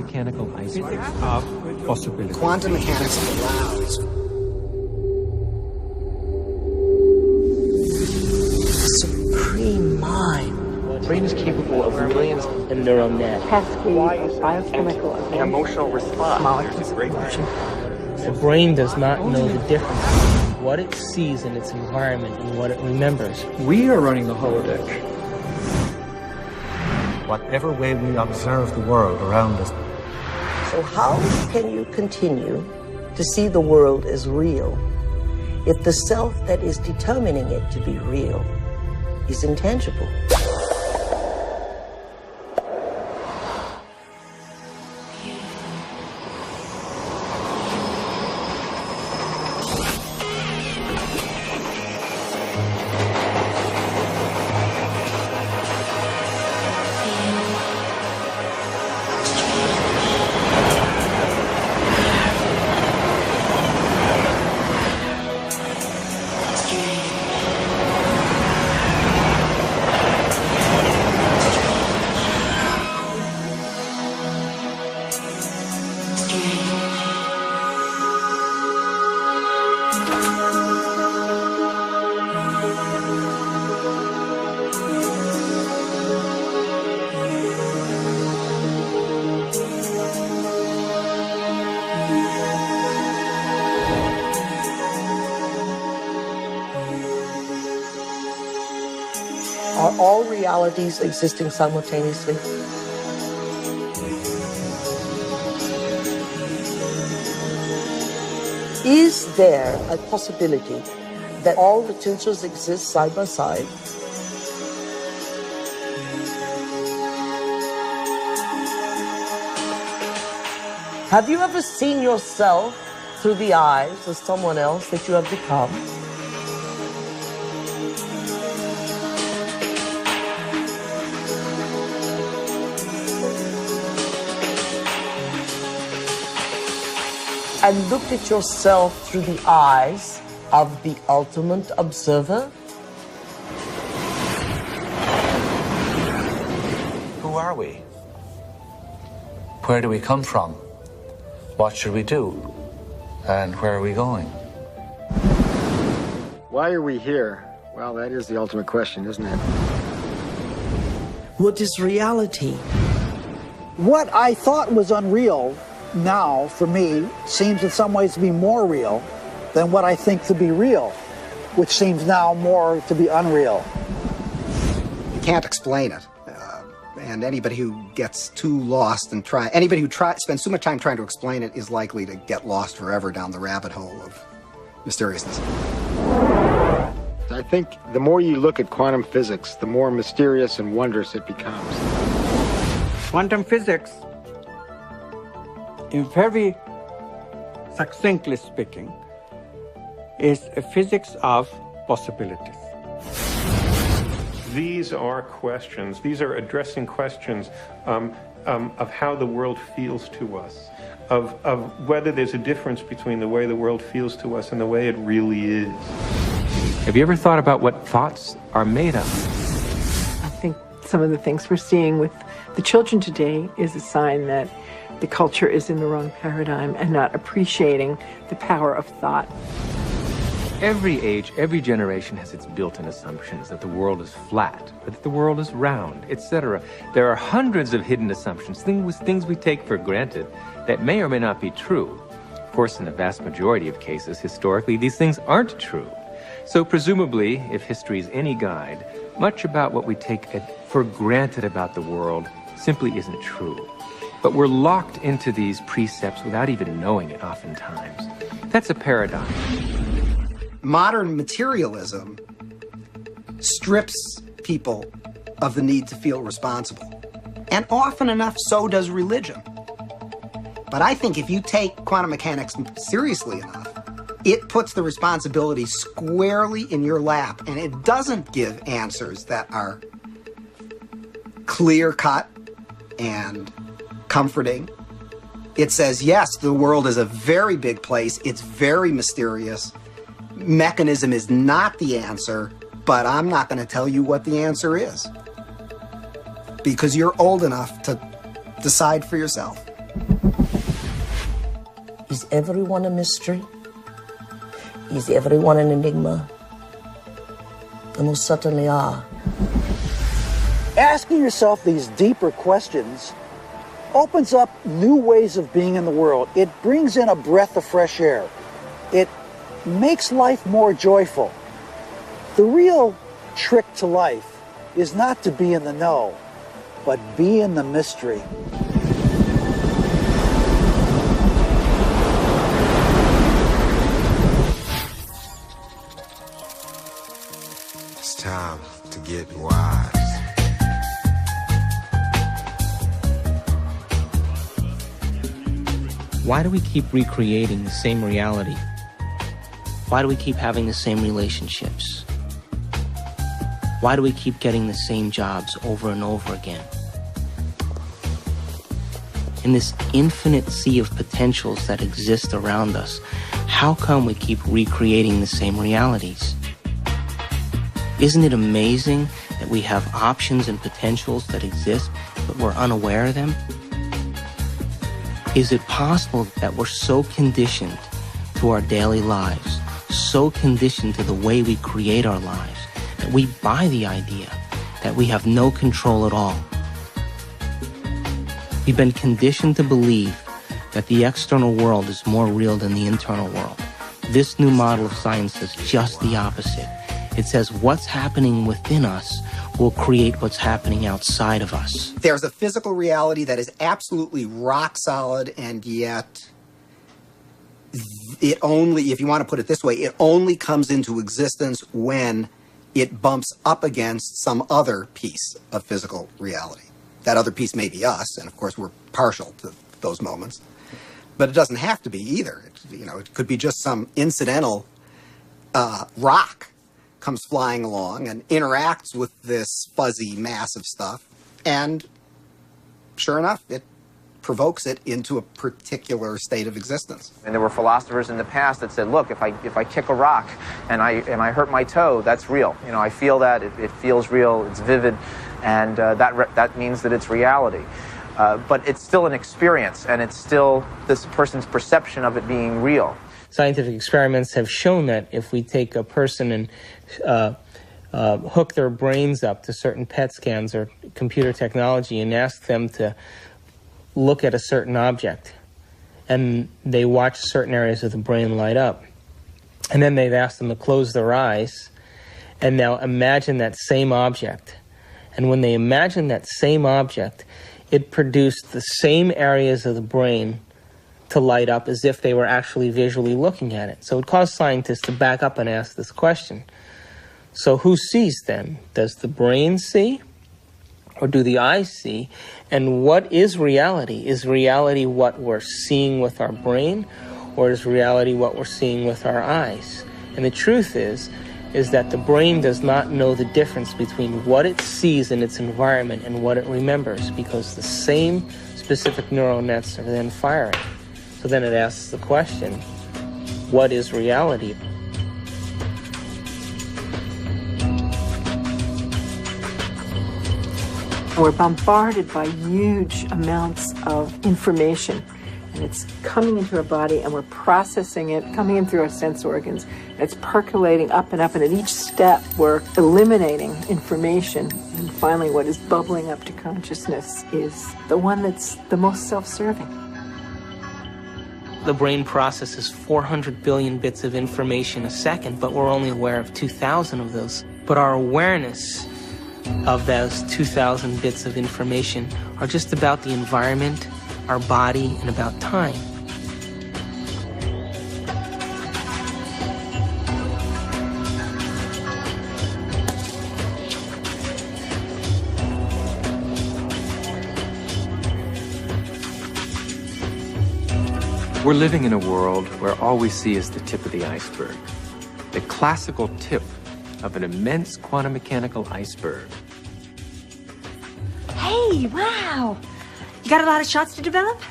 mechanical iceberg. Of possibility. Quantum mechanics allows supreme mind. The brain is capable of millions of neural nets. Cascade of biochemical An emotional response. molecules. The brain does not know the difference between what it sees in its environment and what it remembers. We are running the holodeck. Whatever way we observe the world around us. So how can you continue to see the world as real if the self that is determining it to be real is intangible? Are all realities existing simultaneously? Is there a possibility that all potentials exist side by side? Have you ever seen yourself through the eyes of someone else that you have become? And looked at yourself through the eyes of the ultimate observer? Who are we? Where do we come from? What should we do? And where are we going? Why are we here? Well, that is the ultimate question, isn't it? What is reality? What I thought was unreal now, for me, seems in some ways to be more real than what I think to be real, which seems now more to be unreal. You can't explain it. And anybody who gets too lost and anybody who spends too much time trying to explain it is likely to get lost forever down the rabbit hole of mysteriousness. I think the more you look at quantum physics, the more mysterious and wondrous it becomes. Quantum physics, in very succinctly speaking, is a physics of possibilities. These are questions. These are addressing questions of how the world feels to us, of whether there's a difference between the way the world feels to us and the way it really is. Have you ever thought about what thoughts are made of? I think some of the things we're seeing with the children today is a sign that the culture is in the wrong paradigm and not appreciating the power of thought. Every age, every generation has its built-in assumptions that the world is flat, or that the world is round, etc. There are hundreds of hidden assumptions, things we take for granted that may or may not be true. Of course, in the vast majority of cases, historically, these things aren't true. So presumably, if history is any guide, much about what we take for granted about the world simply isn't true. But we're locked into these precepts without even knowing it oftentimes. That's a paradox. Modern materialism strips people of the need to feel responsible. And often enough, so does religion. But I think if you take quantum mechanics seriously enough, it puts the responsibility squarely in your lap, and it doesn't give answers that are clear-cut and comforting. It says, yes, the world is a very big place. It's very mysterious. Mechanism is not the answer, but I'm not going to tell you what the answer is, because you're old enough to decide for yourself. everyone a mystery? Is everyone an enigma? They most certainly are. Asking yourself these deeper questions opens up new ways of being in the world. It brings in a breath of fresh air. It makes life more joyful. The real trick to life is not to be in the know, but be in the mystery. It's time to get wise. Why do we keep recreating the same reality? Why do we keep having the same relationships? Why do we keep getting the same jobs over and over again? In this infinite sea of potentials that exist around us, how come we keep recreating the same realities? Isn't it amazing that we have options and potentials that exist, but we're unaware of them? Is it possible that we're so conditioned to our daily lives, so conditioned to the way we create our lives, that we buy the idea that we have no control at all? We've been conditioned to believe that the external world is more real than the internal world. This new model of science says just the opposite. It says what's happening within us will create what's happening outside of us. There's a physical reality that is absolutely rock solid, and yet it only, if you want to put it this way, it only comes into existence when it bumps up against some other piece of physical reality. That other piece may be us, and of course we're partial to those moments, but it doesn't have to be either. It could be just some incidental rock comes flying along and interacts with this fuzzy mass of stuff, and sure enough, it provokes it into a particular state of existence. And there were philosophers in the past that said, look, if I kick a rock and I hurt my toe, that's real. I feel that, it feels real, it's vivid, and that means that it's reality. But it's still an experience, and it's still this person's perception of it being real. Scientific experiments have shown that if we take a person and hook their brains up to certain PET scans or computer technology and ask them to look at a certain object, and they watch certain areas of the brain light up, and then they've asked them to close their eyes and now imagine that same object. And when they imagine that same object, it produced the same areas of the brain to light up as if they were actually visually looking at it. So it caused scientists to back up and ask this question. So who sees then? Does the brain see? Or do the eyes see? And what is reality? Is reality what we're seeing with our brain? Or is reality what we're seeing with our eyes? And the truth is that the brain does not know the difference between what it sees in its environment and what it remembers, because the same specific neural nets are then firing. So then it asks the question, what is reality? We're bombarded by huge amounts of information, and it's coming into our body, and we're processing it, coming in through our sense organs. It's percolating up, and at each step we're eliminating information, and finally what is bubbling up to consciousness is the one that's the most self-serving. The brain processes 400 billion bits of information a second, but we're only aware of 2,000 of those. But our awareness of those 2,000 bits of information are just about the environment, our body, and about time. We're living in a world where all we see is the tip of the iceberg. The classical tip of an immense quantum mechanical iceberg. Hey, wow! You got a lot of shots to develop?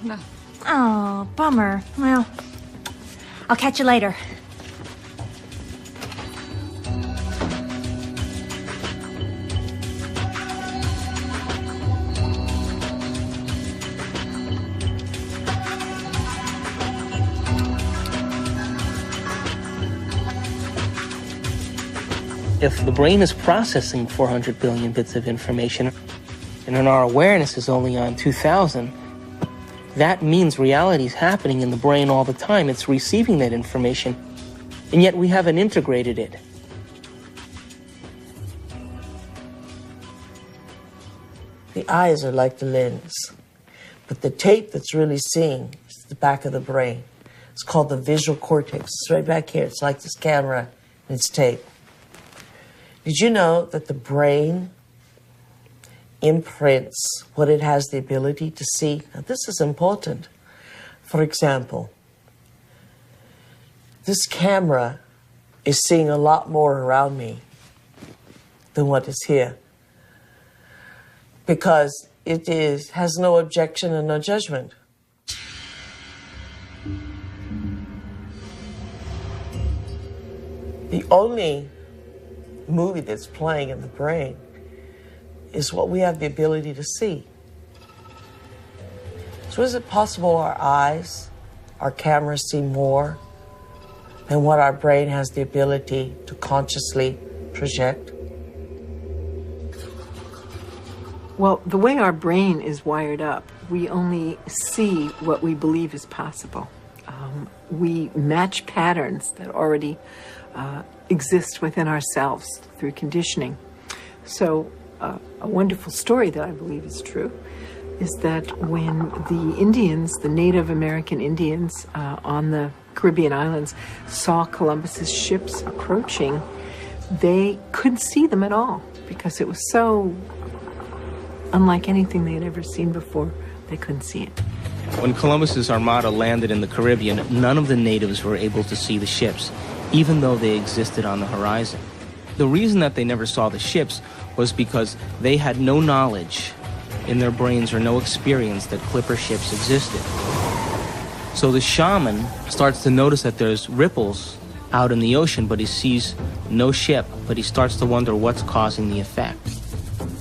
No. Oh, bummer. Well, I'll catch you later. If the brain is processing 400 billion bits of information, and then our awareness is only on 2,000, that means reality is happening in the brain all the time. It's receiving that information, and yet we haven't integrated it. The eyes are like the lens, but the tape that's really seeing is the back of the brain. It's called the visual cortex. It's right back here. It's like this camera, and it's tape. Did you know that the brain imprints what it has the ability to see? Now, this is important. For example, this camera is seeing a lot more around me than what is here, because it has no objection and no judgment. The only movie that's playing in the brain is what we have the ability to see. So is it possible our eyes, our cameras see more than what our brain has the ability to consciously project? Well, the way our brain is wired up, we only see what we believe is possible. We match patterns that already exist within ourselves through conditioning. So a wonderful story that I believe is true is that when the Indians, the Native American Indians on the Caribbean islands, saw Columbus's ships approaching, they couldn't see them at all because it was so unlike anything they had ever seen before. They couldn't see it. When Columbus's armada landed in the Caribbean, none of the natives were able to see the ships, even though they existed on the horizon. The reason that they never saw the ships was because they had no knowledge in their brains or no experience that clipper ships existed. So the shaman starts to notice that there's ripples out in the ocean, but he sees no ship, but he starts to wonder what's causing the effect.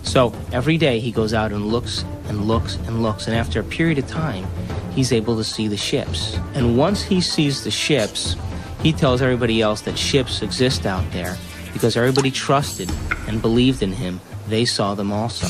So every day he goes out and looks and looks and looks, and after a period of time, he's able to see the ships. And once he sees the ships, he tells everybody else that ships exist out there because everybody trusted and believed in him. They saw them also.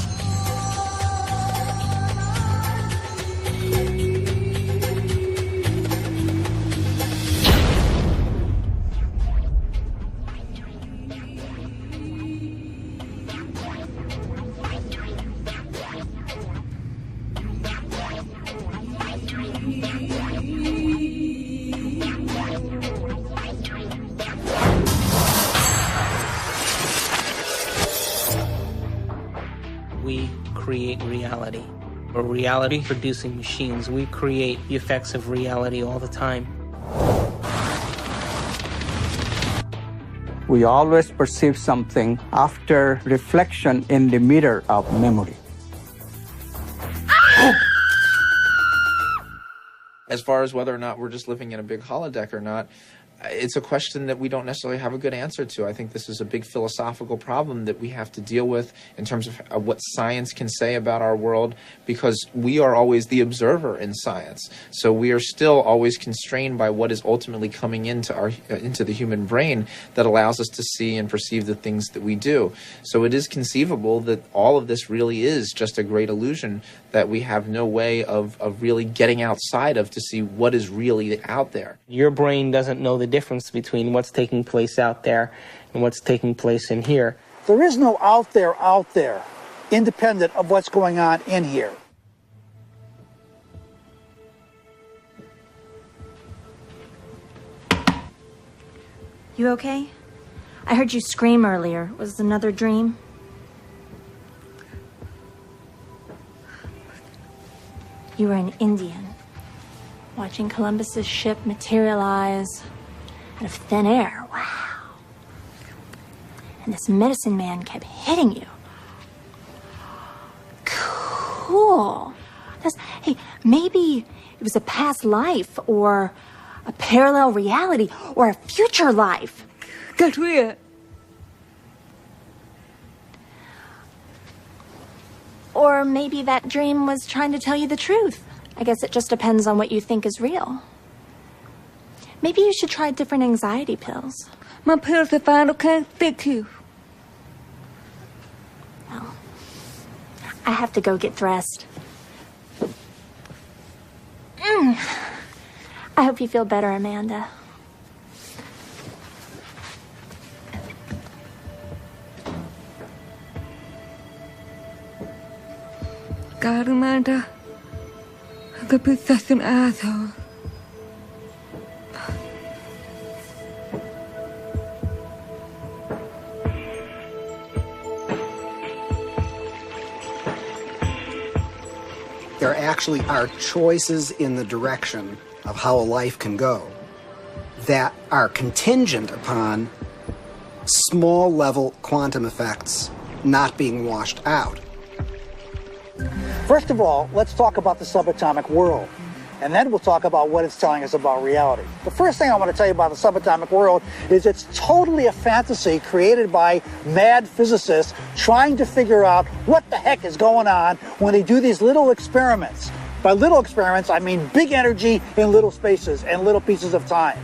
We create reality. We're reality-producing machines. We create the effects of reality all the time. We always perceive something after reflection in the mirror of memory. As far as whether or not we're just living in a big holodeck or not, it's a question that we don't necessarily have a good answer to. I think this is a big philosophical problem that we have to deal with in terms of what science can say about our world, because we are always the observer in science. So we are still always constrained by what is ultimately coming into the human brain that allows us to see and perceive the things that we do. So it is conceivable that all of this really is just a great illusion that we have no way of really getting outside of to see what is really out there. Your brain doesn't know the difference between what's taking place out there and what's taking place in here. There is no out there, independent of what's going on in here. You okay? I heard you scream earlier. Was it another dream? You were an Indian, watching Columbus's ship materialize out of thin air. Wow. And this medicine man kept hitting you. Cool. Hey, maybe it was a past life or a parallel reality or a future life. That's weird. Or maybe that dream was trying to tell you the truth. I guess it just depends on what you think is real. Maybe you should try different anxiety pills. My pills are fine, okay? Thank you. I have to go get dressed. I hope you feel better, Amanda. God, Amanda, du bist such an asshole. There actually are choices in the direction of how a life can go that are contingent upon small-level quantum effects not being washed out. First of all, let's talk about the subatomic world, and then we'll talk about what it's telling us about reality. The first thing I want to tell you about the subatomic world is it's totally a fantasy created by mad physicists trying to figure out what the heck is going on when they do these little experiments. By little experiments, I mean big energy in little spaces and little pieces of time.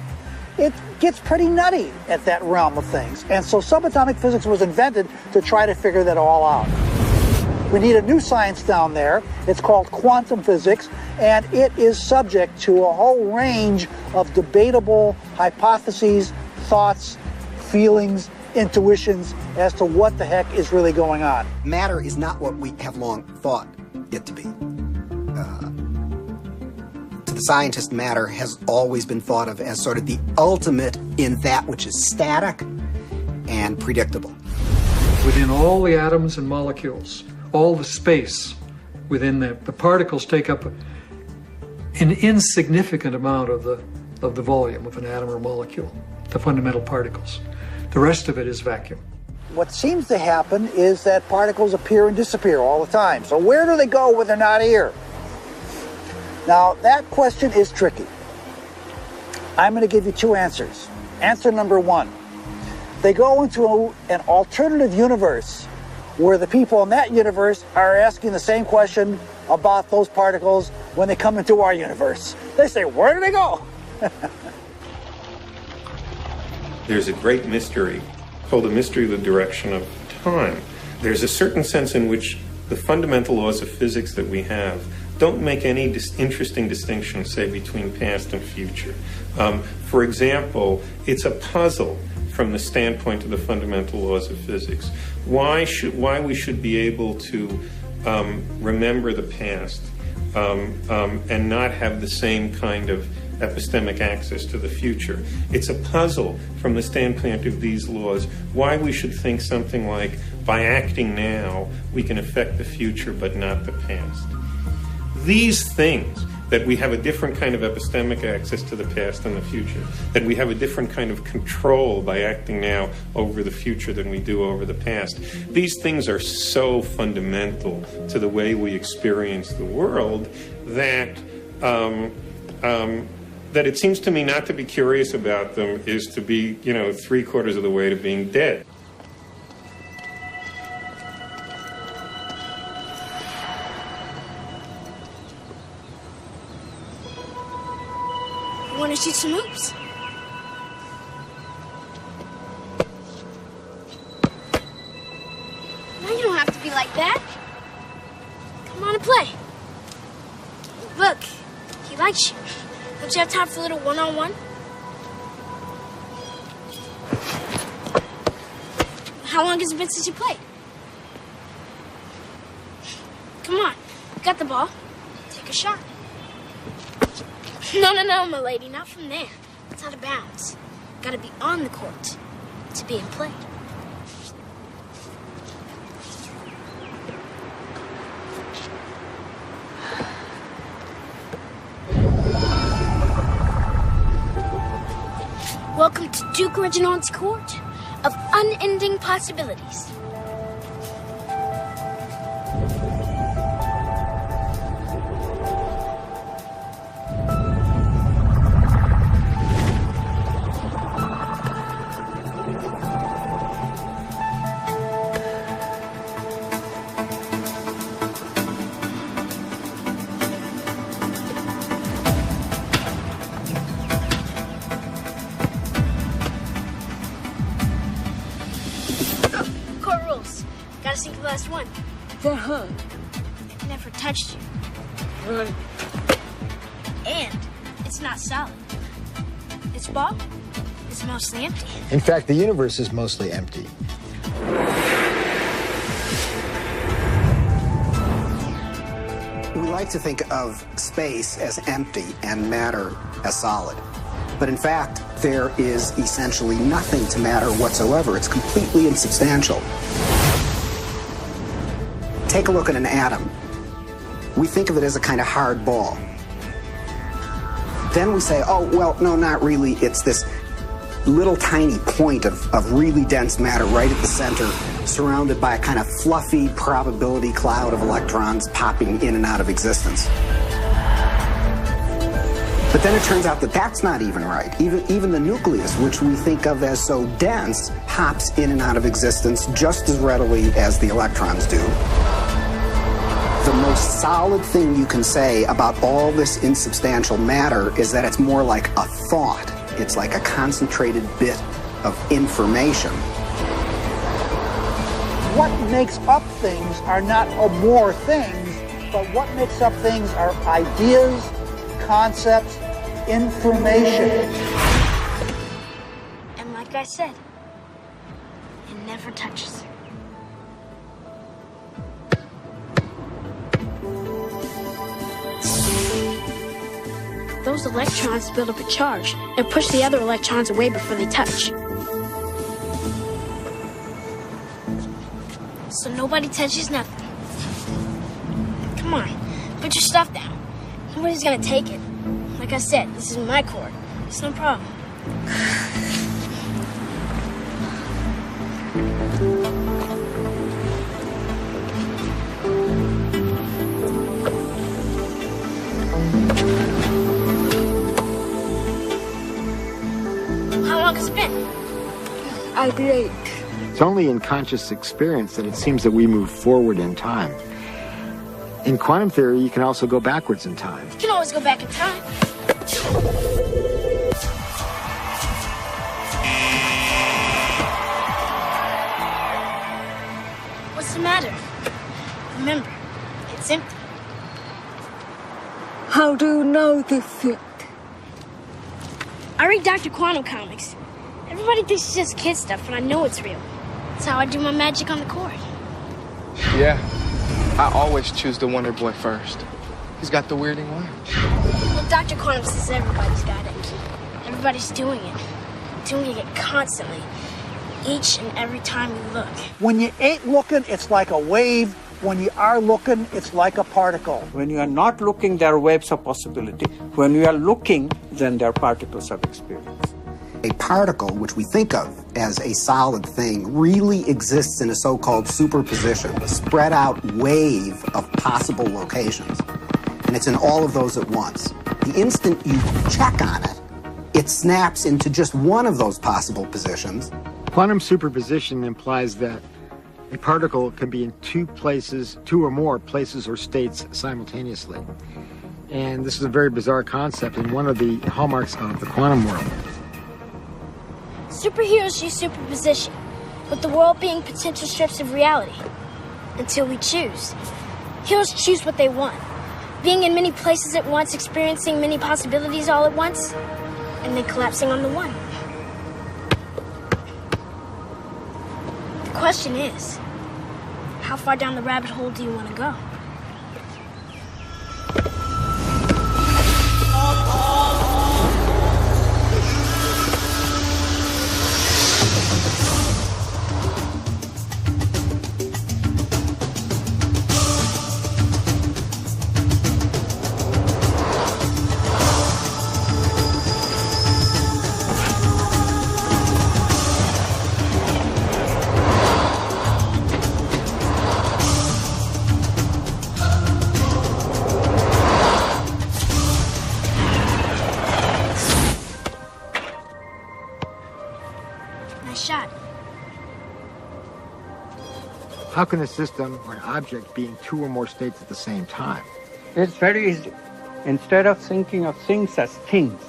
It gets pretty nutty at that realm of things, and so subatomic physics was invented to try to figure that all out. We need a new science down there. It's called quantum physics, and it is subject to a whole range of debatable hypotheses, thoughts, feelings, intuitions as to what the heck is really going on. Matter is not what we have long thought it to be. To the scientist, matter has always been thought of as sort of the ultimate in that which is static and predictable. Within all the atoms and molecules, all the space within the particles take up an insignificant amount of the volume of an atom or molecule, the fundamental particles. The rest of it is vacuum. What seems to happen is that particles appear and disappear all the time. So where do they go when they're not here? Now, that question is tricky. I'm going to give you two answers. Answer number one, they go into an alternative universe where the people in that universe are asking the same question about those particles when they come into our universe. They say, where do they go? There's a great mystery called the mystery of the direction of time. There's a certain sense in which the fundamental laws of physics that we have don't make any interesting distinction, say, between past and future. For example, it's a puzzle from the standpoint of the fundamental laws of physics. Why we should be able to remember the past and not have the same kind of epistemic access to the future. It's a puzzle from the standpoint of these laws why we should think something like, by acting now, we can affect the future but not the past. These things, that we have a different kind of epistemic access to the past and the future, that we have a different kind of control by acting now over the future than we do over the past. These things are so fundamental to the way we experience the world that that it seems to me not to be curious about them is to be, 3/4 of the way to being dead. Want to shoot some hoops? No, you don't have to be like that. Come on and play. Look, he likes you. Don't you have time for a little one-on-one? How long has it been since you played? Come on, you got the ball. Take a shot. No, my lady, not from there. It's out of bounds. Gotta be on the court to be in play. Welcome to Duke Reginald's court of unending possibilities. Gotta sink the last one. They're hung. never touched you. And it's not solid. This ball is mostly empty. In fact, the universe is mostly empty. We like to think of space as empty and matter as solid. But in fact, there is essentially nothing to matter whatsoever. It's completely insubstantial. Take a look at an atom. We think of it as a kind of hard ball. Then we say, oh, well, no, not really. It's this little tiny point of really dense matter right at the center, surrounded by a kind of fluffy probability cloud of electrons popping in and out of existence. But then it turns out that that's not even right. Even the nucleus, which we think of as so dense, pops in and out of existence just as readily as the electrons do. The most solid thing you can say about all this insubstantial matter is that it's more like a thought. It's like a concentrated bit of information. What makes up things are not more things, but what makes up things are ideas, concepts, information. And like I said, it never touches. Those electrons build up a charge and push the other electrons away before they touch. So nobody touches nothing. Come on, put your stuff down. Nobody's gonna take it. Like I said, this is my court. It's no problem. How long has it been? I'd late. It's only in conscious experience that it seems that we move forward in time. In quantum theory, you can also go backwards in time. You can always go back in time. What's the matter? Remember, it's empty. How do you know this yet? I read Dr. Quantum comics. Everybody thinks it's just kid stuff, but I know it's real. That's how I do my magic on the court. Yeah, I always choose the Wonder Boy first. He's got the weirding way. Well, Dr. Quantum says everybody's got it. Everybody's doing it. Doing it constantly. Each and every time you look. When you ain't looking, it's like a wave. When you are looking, it's like a particle. When you are not looking, there are waves of possibility. When you are looking, then there are particles of experience. A particle, which we think of as a solid thing, really exists in a so-called superposition, a spread out wave of possible locations. And it's in all of those at once. The instant you check on it, it snaps into just one of those possible positions. Quantum superposition implies that a particle can be in two or more places or states simultaneously. And this is a very bizarre concept and one of the hallmarks of the quantum world. Superheroes use superposition, with the world being potential strips of reality. Until we choose. Heroes choose what they want. Being in many places at once, experiencing many possibilities all at once, and then collapsing on the one. The question is, how far down the rabbit hole do you want to go? How can a system or an object be in two or more states at the same time? It's very easy. Instead of thinking of things as things,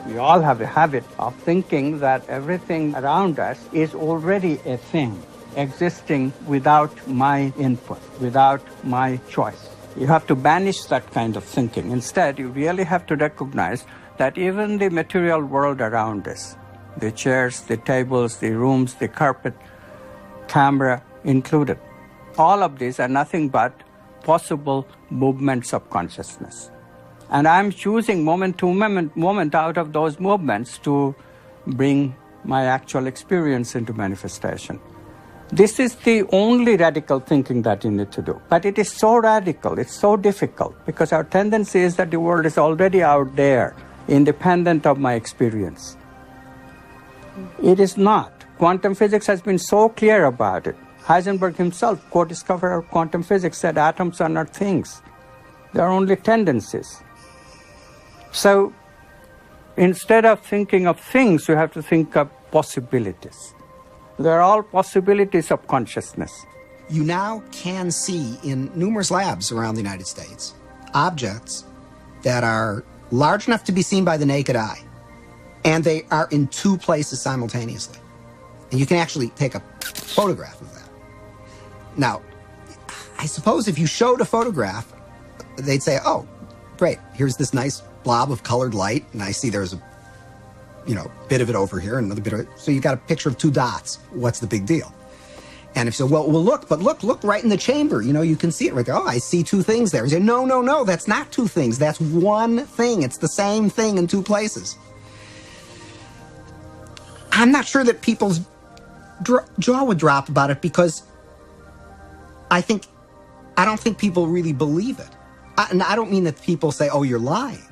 we all have a habit of thinking that everything around us is already a thing, existing without my input, without my choice. You have to banish that kind of thinking. Instead, you really have to recognize that even the material world around us, the chairs, the tables, the rooms, the carpet, camera included, all of these are nothing but possible movements of consciousness. And I'm choosing moment to moment out of those movements to bring my actual experience into manifestation. This is the only radical thinking that you need to do. But it is so radical, it's so difficult, because our tendency is that the world is already out there, independent of my experience. It is not. Quantum physics has been so clear about it. Heisenberg himself, co-discoverer of quantum physics, said atoms are not things. They are only tendencies. So instead of thinking of things, you have to think of possibilities. They're all possibilities of consciousness. You now can see in numerous labs around the United States objects that are large enough to be seen by the naked eye, and they are in two places simultaneously. And you can actually take a photograph of that. Now, I suppose if you showed a photograph, they'd say, oh, great, here's this nice blob of colored light, and I see there's a bit of it over here, and another bit of it. So you got a picture of two dots. What's the big deal? And if so, well, look right in the chamber. You can see it right there. Oh, I see two things there. You say, no, that's not two things. That's one thing. It's the same thing in two places. I'm not sure that people's jaw would drop about it, because I don't think people really believe it. And I don't mean that people say, oh, you're lying,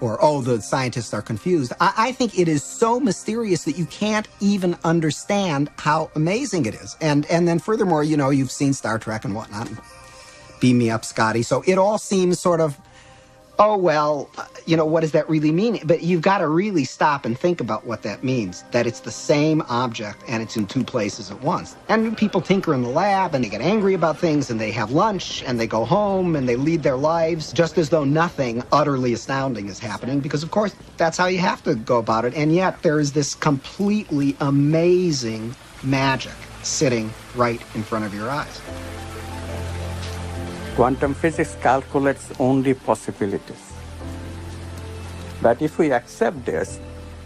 or, oh, the scientists are confused. I think it is so mysterious that you can't even understand how amazing it is. And then furthermore, you've seen Star Trek and whatnot. Beam me up, Scotty. So it all seems sort of, oh, well, what does that really mean? But you've got to really stop and think about what that means, that it's the same object and it's in two places at once. And people tinker in the lab, and they get angry about things, and they have lunch, and they go home, and they lead their lives just as though nothing utterly astounding is happening, because, of course, that's how you have to go about it. And yet there is this completely amazing magic sitting right in front of your eyes. Quantum physics calculates only possibilities. But if we accept this,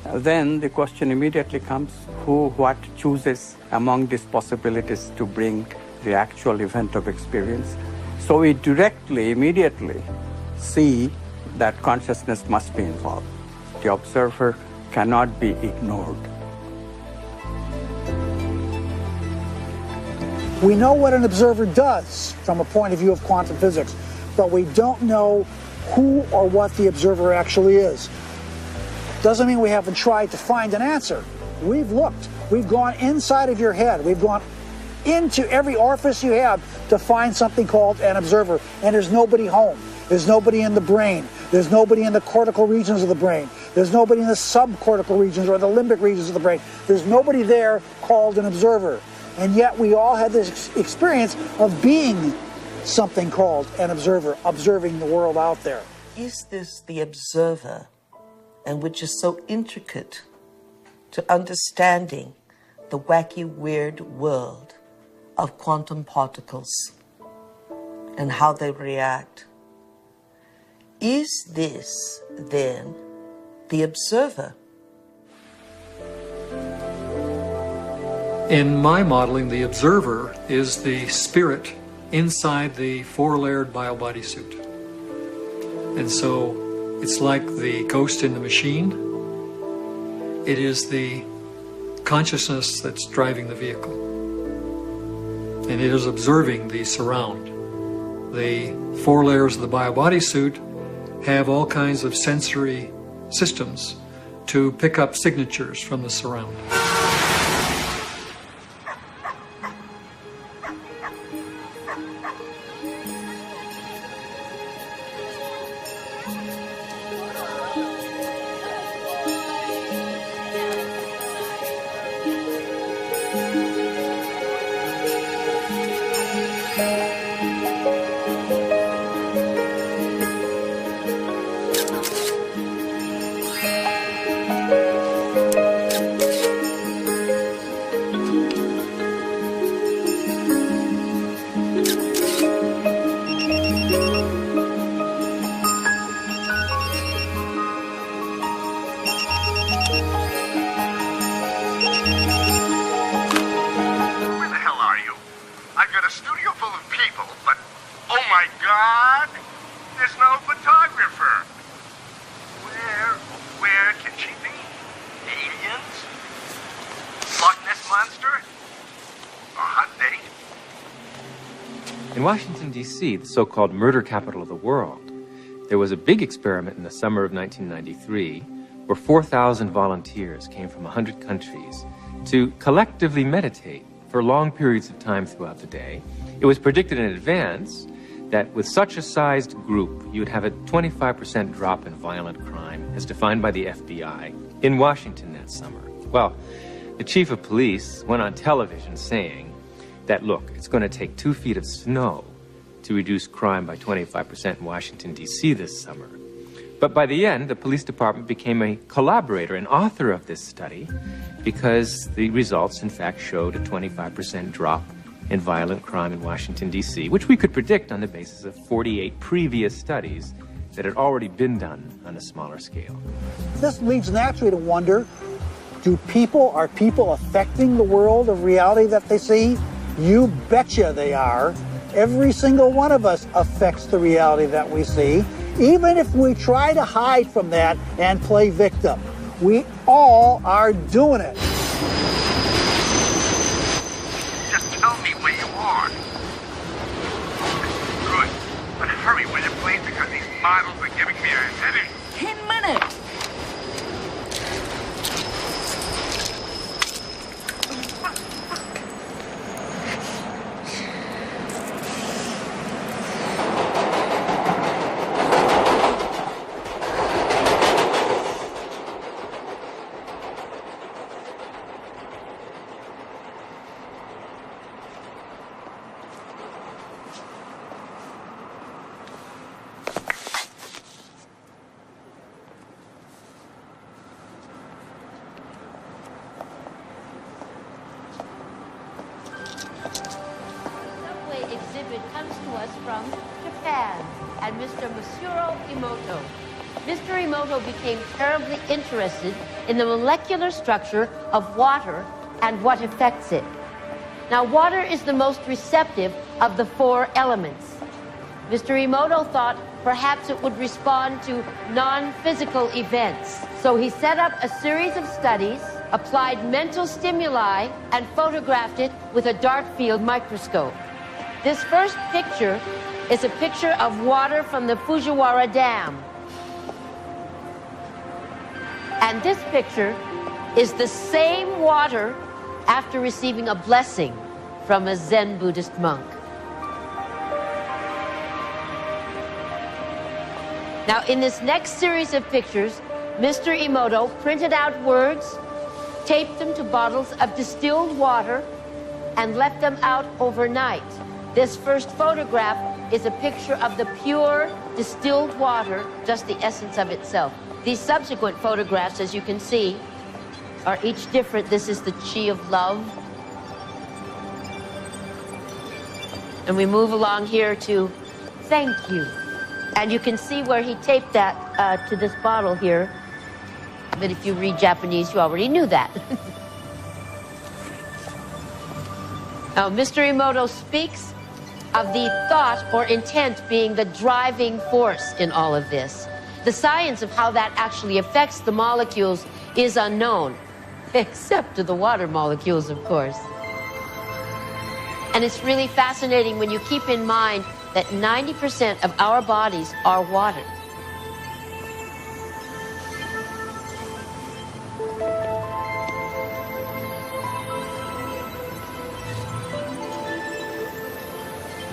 then the question immediately comes, what chooses among these possibilities to bring the actual event of experience? So we immediately see that consciousness must be involved. The observer cannot be ignored. We know what an observer does from a point of view of quantum physics, but we don't know who or what the observer actually is. Doesn't mean we haven't tried to find an answer. We've looked. We've gone inside of your head. We've gone into every orifice you have to find something called an observer, and there's nobody home. There's nobody in the brain. There's nobody in the cortical regions of the brain. There's nobody in the subcortical regions or the limbic regions of the brain. There's nobody there called an observer. And yet we all had this experience of being something called an observer, observing the world out there. Is this the observer, and which is so intricate to understanding the wacky, weird world of quantum particles and how they react? Is this, then, the observer? In my modeling, the observer is the spirit inside the four-layered bio-body suit. And so it's like the ghost in the machine. It is the consciousness that's driving the vehicle. And it is observing the surround. The four layers of the bio-body suit have all kinds of sensory systems to pick up signatures from the surround. In Washington, D.C., the so-called murder capital of the world, there was a big experiment in the summer of 1993 where 4,000 volunteers came from 100 countries to collectively meditate for long periods of time throughout the day. It was predicted in advance that with such a sized group, you would have a 25% drop in violent crime, as defined by the FBI, in Washington that summer. Well, the chief of police went on television saying that, look, it's going to take 2 feet of snow to reduce crime by 25% in Washington, D.C. this summer. But by the end, the police department became a collaborator and author of this study because the results, in fact, showed a 25% drop in violent crime in Washington, D.C., which we could predict on the basis of 48 previous studies that had already been done on a smaller scale. This leads naturally to wonder, are people affecting the world of reality that they see? You betcha they are. Every single one of us affects the reality that we see, even if we try to hide from that and play victim. We all are doing it. Just tell me where you are. Good. But hurry with it, please, because these models are giving me a headache. 10 minutes. Became terribly interested in the molecular structure of water and what affects it. Now, water is the most receptive of the 4 elements. Mr. Emoto thought perhaps it would respond to non-physical events. So he set up a series of studies, applied mental stimuli, and photographed it with a dark field microscope. This first picture is a picture of water from the Fujiwara Dam. And this picture is the same water after receiving a blessing from a Zen Buddhist monk. Now, in this next series of pictures, Mr. Emoto printed out words, taped them to bottles of distilled water, and left them out overnight. This first photograph is a picture of the pure distilled water, just the essence of itself. These subsequent photographs, as you can see, are each different. This is the chi of love. And we move along here to thank you. And you can see where he taped that to this bottle here. But if you read Japanese, you already knew that. Now, Mr. Emoto speaks of the thought or intent being the driving force in all of this. The science of how that actually affects the molecules is unknown, except to the water molecules, of course. And it's really fascinating when you keep in mind that 90% of our bodies are water.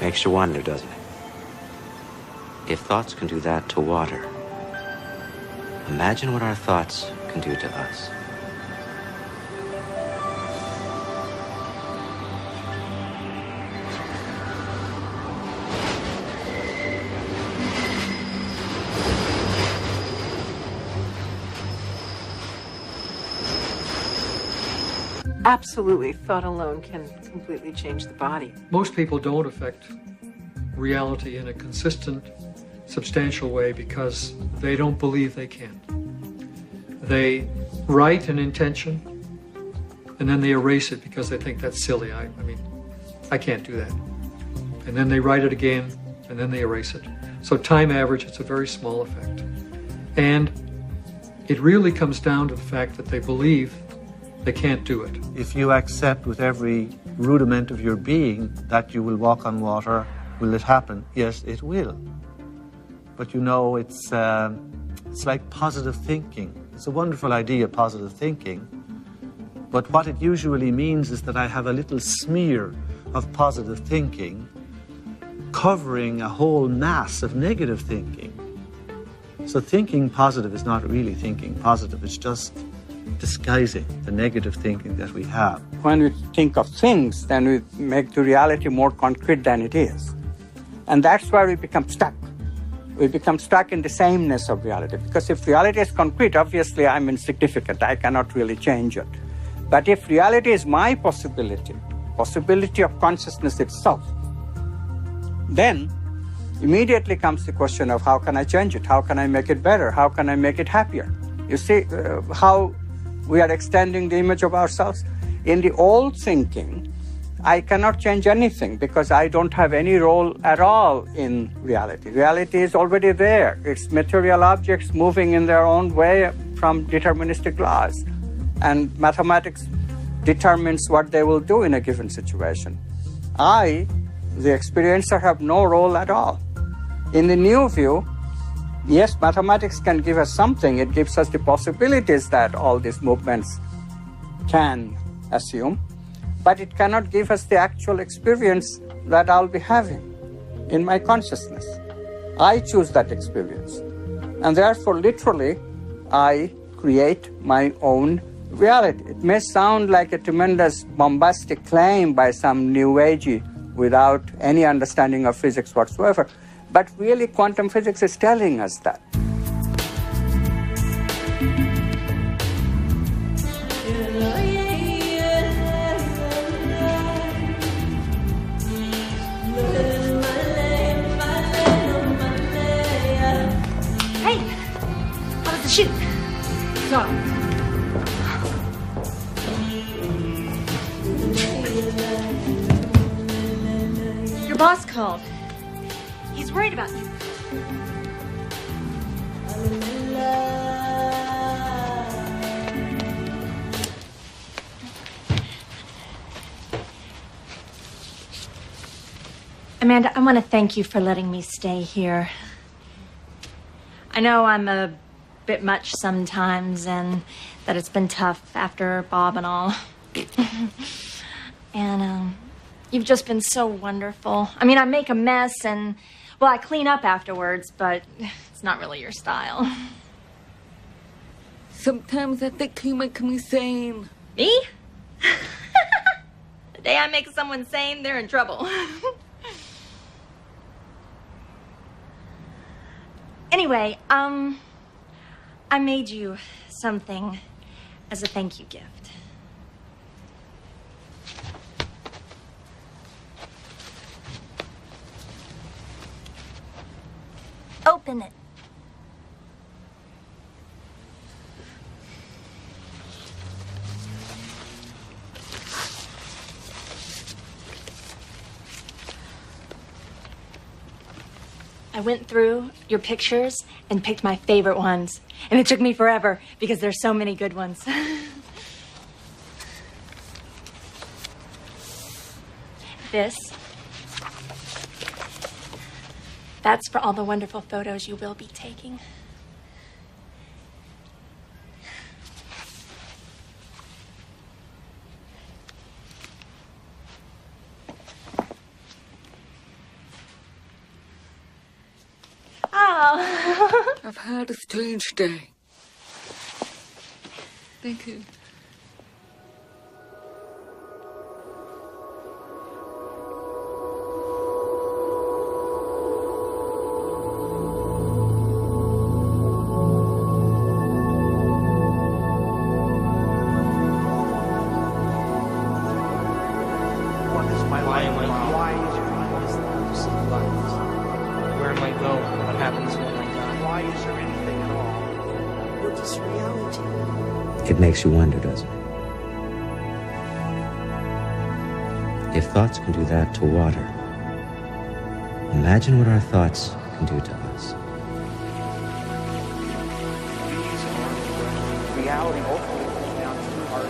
Makes you wonder, doesn't it? If thoughts can do that to water, imagine what our thoughts can do to us. Absolutely. Thought alone can completely change the body. Most people don't affect reality in a consistent, substantial way because they don't believe they can. They write an intention and then they erase it because they think that's silly. I mean, I can't do that. And then they write it again and then they erase it. So time average, it's a very small effect. And it really comes down to the fact that they believe they can't do it. If you accept with every rudiment of your being that you will walk on water Will it happen? Yes, it will. But you know, it's like positive thinking. It's a wonderful idea, positive thinking. But what it usually means is that I have a little smear of positive thinking covering a whole mass of negative thinking. So thinking positive is not really thinking positive. It's just disguising the negative thinking that we have. When we think of things, then we make the reality more concrete than it is. And that's where we become stuck. We become stuck in the sameness of reality. Because if reality is concrete, obviously I'm insignificant. I cannot really change it. But if reality is my possibility of consciousness itself, then immediately comes the question of how can I change it? How can I make it better? How can I make it happier? You see how we are extending the image of ourselves? In the old thinking, I cannot change anything because I don't have any role at all in reality. Reality is already there. It's material objects moving in their own way from deterministic laws. And mathematics determines what they will do in a given situation. I, the experiencer, have no role at all. In the new view, yes, mathematics can give us something. It gives us the possibilities that all these movements can assume, but it cannot give us the actual experience that I'll be having in my consciousness. I choose that experience. And therefore, literally, I create my own reality. It may sound like a tremendous bombastic claim by some new agey without any understanding of physics whatsoever, but really quantum physics is telling us that. Hey, how was the shoot? So. Your boss called. He's worried about you. Amanda, I want to thank you for letting me stay here. I know I'm a bit much sometimes and that it's been tough after Bob and all. And, you've just been so wonderful. I mean, I make a mess and, well, I clean up afterwards, but it's not really your style. Sometimes I think you make me sane. Me? The day I make someone sane, they're in trouble. Anyway, I made you something as a thank you gift. Open it. I went through your pictures and picked my favorite ones. And it took me forever because there's so many good ones. That's for all the wonderful photos you will be taking. Oh. I've had a strange day. Thank you. It makes you wonder, doesn't it? If thoughts can do that to water, imagine what our thoughts can do to us. Reality ultimately comes down to our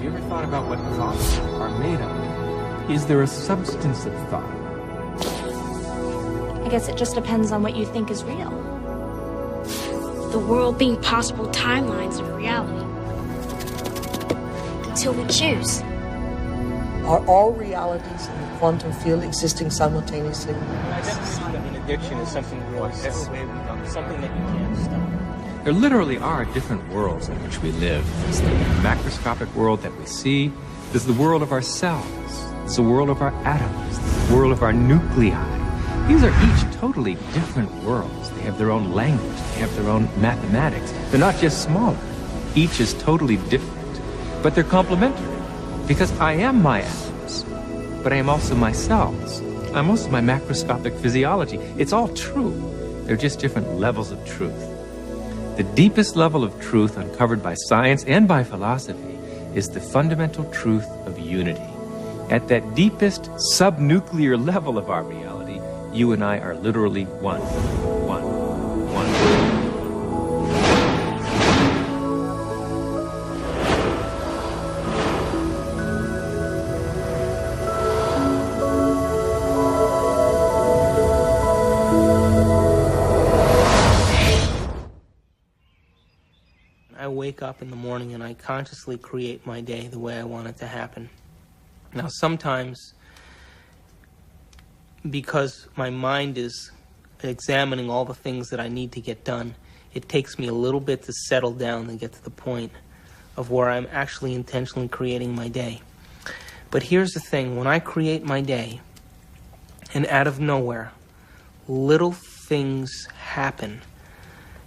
you ever thought about what thoughts are made of? Is there a substance of thought? I guess it just depends on what you think is real. The world being possible timelines of reality. Until we choose. Are all realities in the quantum field existing simultaneously? I never think of an addiction as something really something that you can't stop. There literally are different worlds in which we live. There's the macroscopic world that we see. There's the world of our cells. There's the world of our atoms. There's the world of our nuclei. These are each totally different worlds. They have their own language. They have their own mathematics. They're not just smaller. Each is totally different. But they're complementary. Because I am my atoms. But I am also my cells. I'm also my macroscopic physiology. It's all true. They're just different levels of truth. The deepest level of truth uncovered by science and by philosophy is the fundamental truth of unity. At that deepest subnuclear level of our reality, you and I are literally one. I wake up in the morning and I consciously create my day the way I want it to happen. Now, sometimes, because my mind is examining all the things that I need to get done, it takes me a little bit to settle down and get to the point of where I'm actually intentionally creating my day. But here's the thing, when I create my day, and out of nowhere, little things happen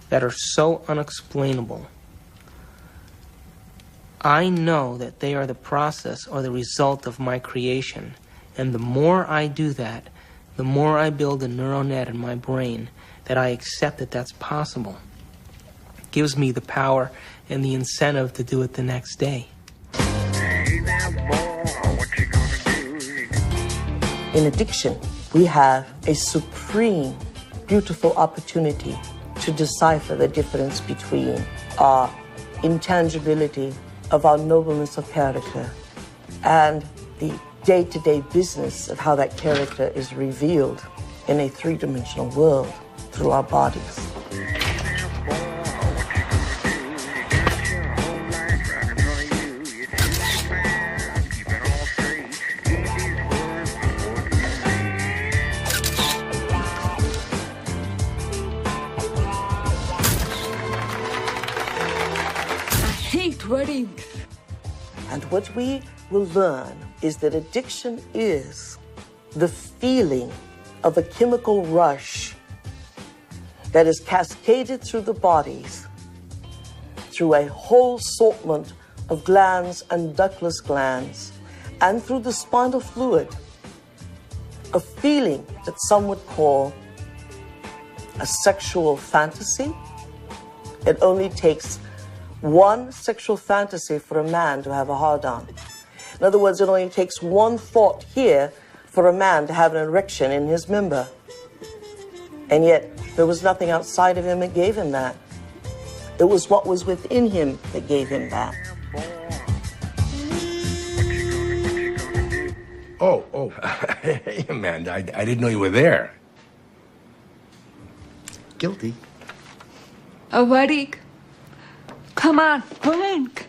that are so unexplainable, I know that they are the process or the result of my creation. And the more I do that, the more I build a neural net in my brain that I accept that that's possible. It gives me the power and the incentive to do it the next day. In addiction, we have a supreme, beautiful opportunity to decipher the difference between our intangibility of our nobleness of character and the day-to-day business of how that character is revealed in a three-dimensional world through our bodies. Weddings. And what we will learn is that addiction is the feeling of a chemical rush that is cascaded through the bodies through a whole assortment of glands and ductless glands and through the spinal fluid, a feeling that some would call a sexual fantasy. It only takes one sexual fantasy for a man to have a hard-on. In other words, it only takes one thought here for a man to have an erection in his member. And yet, there was nothing outside of him that gave him that. It was what was within him that gave him that. Oh, hey, Amanda, I didn't know you were there. Guilty. A wedding. Come on, blink.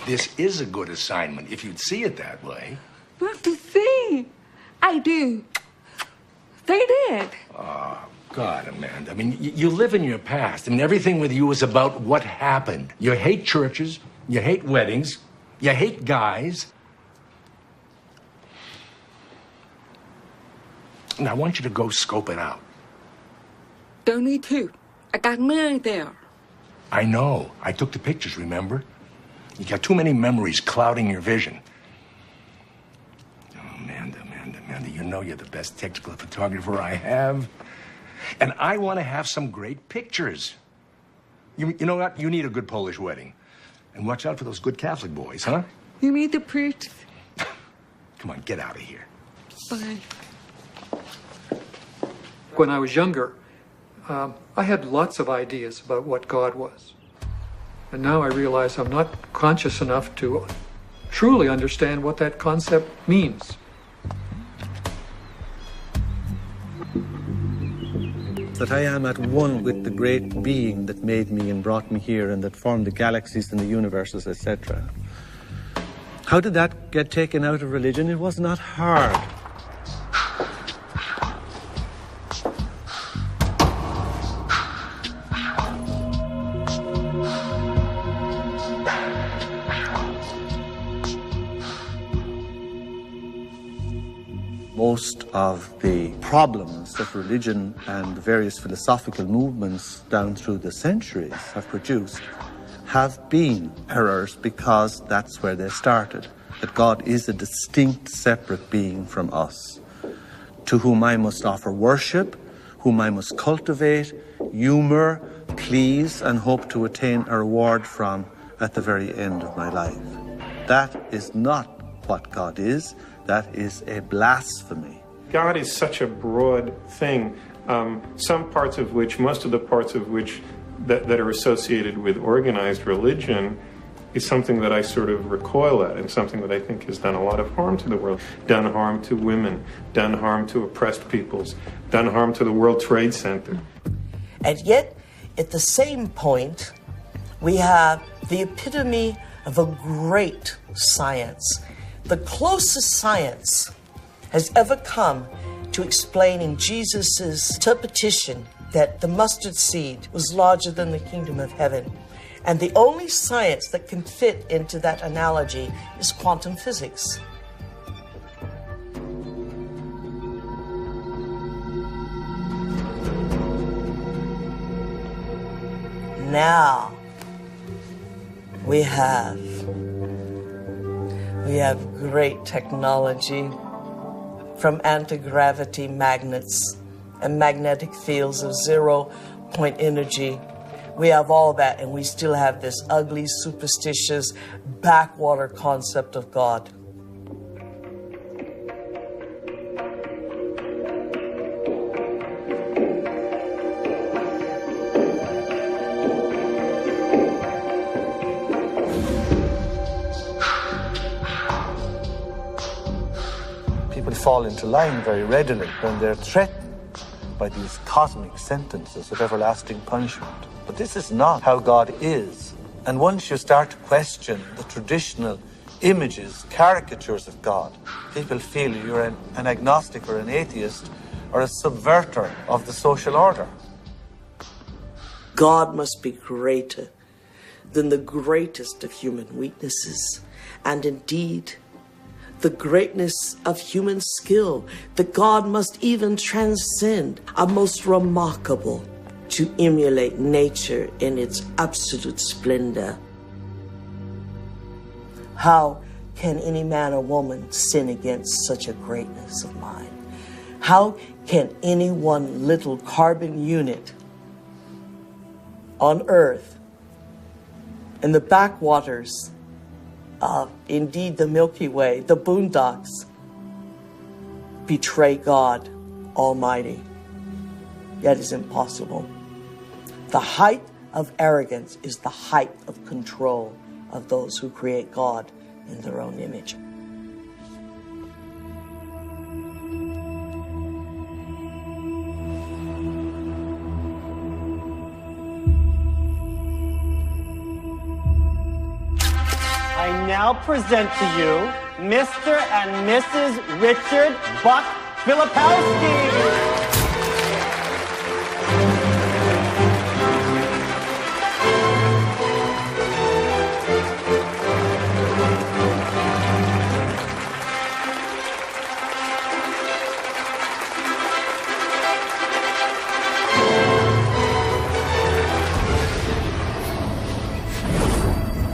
This is a good assignment, if you'd see it that way. What to see? I do. They did. Oh, God, Amanda. I mean, you live in your past. I mean, everything with you is about what happened. You hate churches. You hate weddings. You hate guys. And I want you to go scope it out. Don't need to. I got mine there. I know. I took the pictures, remember? You got too many memories clouding your vision. Oh, Amanda, you know you're the best technical photographer I have. And I want to have some great pictures. You know what? You need a good Polish wedding. And watch out for those good Catholic boys, huh? You need the priest. Come on, get out of here. Bye. When I was younger, I had lots of ideas about what God was. And now I realize I'm not conscious enough to truly understand what that concept means. That I am at one with the great being that made me and brought me here and that formed the galaxies and the universes, etc. How did that get taken out of religion? It was not hard. Most of the problems that religion and the various philosophical movements down through the centuries have produced have been errors because that's where they started. That God is a distinct, separate being from us, to whom I must offer worship, whom I must cultivate, humor, please, and hope to attain a reward from at the very end of my life. That is not what God is. That is a blasphemy. God is such a broad thing, some parts of which, most of the parts of which that are associated with organized religion is something that I sort of recoil at and something that I think has done a lot of harm to the world, done harm to women, done harm to oppressed peoples, done harm to the World Trade Center. And yet, at the same point, we have the epitome of a great science. The closest science has ever come to explaining Jesus' interpretation that the mustard seed was larger than the kingdom of heaven. And the only science that can fit into that analogy is quantum physics. Now, we have great technology, from anti-gravity magnets and magnetic fields of zero-point energy. We have all that, and we still have this ugly, superstitious, backwater concept of God. People fall into line very readily when they're threatened by these cosmic sentences of everlasting punishment. But this is not how God is. And once you start to question the traditional images, caricatures of God, people feel you're an agnostic or an atheist or a subverter of the social order. God must be greater than the greatest of human weaknesses, and indeed, the greatness of human skill, that God must even transcend a most remarkable to emulate nature in its absolute splendor. How can any man or woman sin against such a greatness of mind? How can any one little carbon unit on Earth, in the backwaters of, indeed, the Milky Way, the boondocks, betray God Almighty? That is impossible. The height of arrogance is the height of control of those who create God in their own image. I now present to you Mr. and Mrs. Richard Buck Filipowski.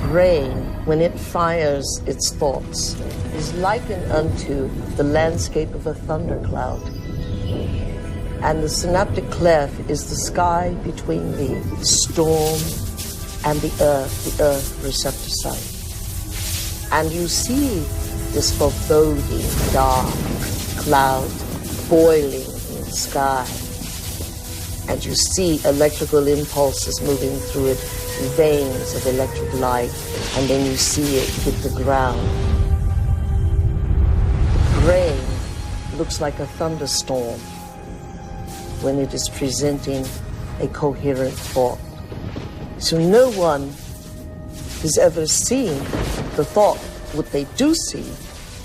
Brain, when it fires its thoughts, is likened unto the landscape of a thundercloud. And the synaptic cleft is the sky between the storm and the earth receptor site. And you see this foreboding dark cloud boiling in the sky. And you see electrical impulses moving through it, veins of electric light, and then you see it hit the ground. Rain looks like a thunderstorm when it is presenting a coherent thought. So no one has ever seen the thought. What they do see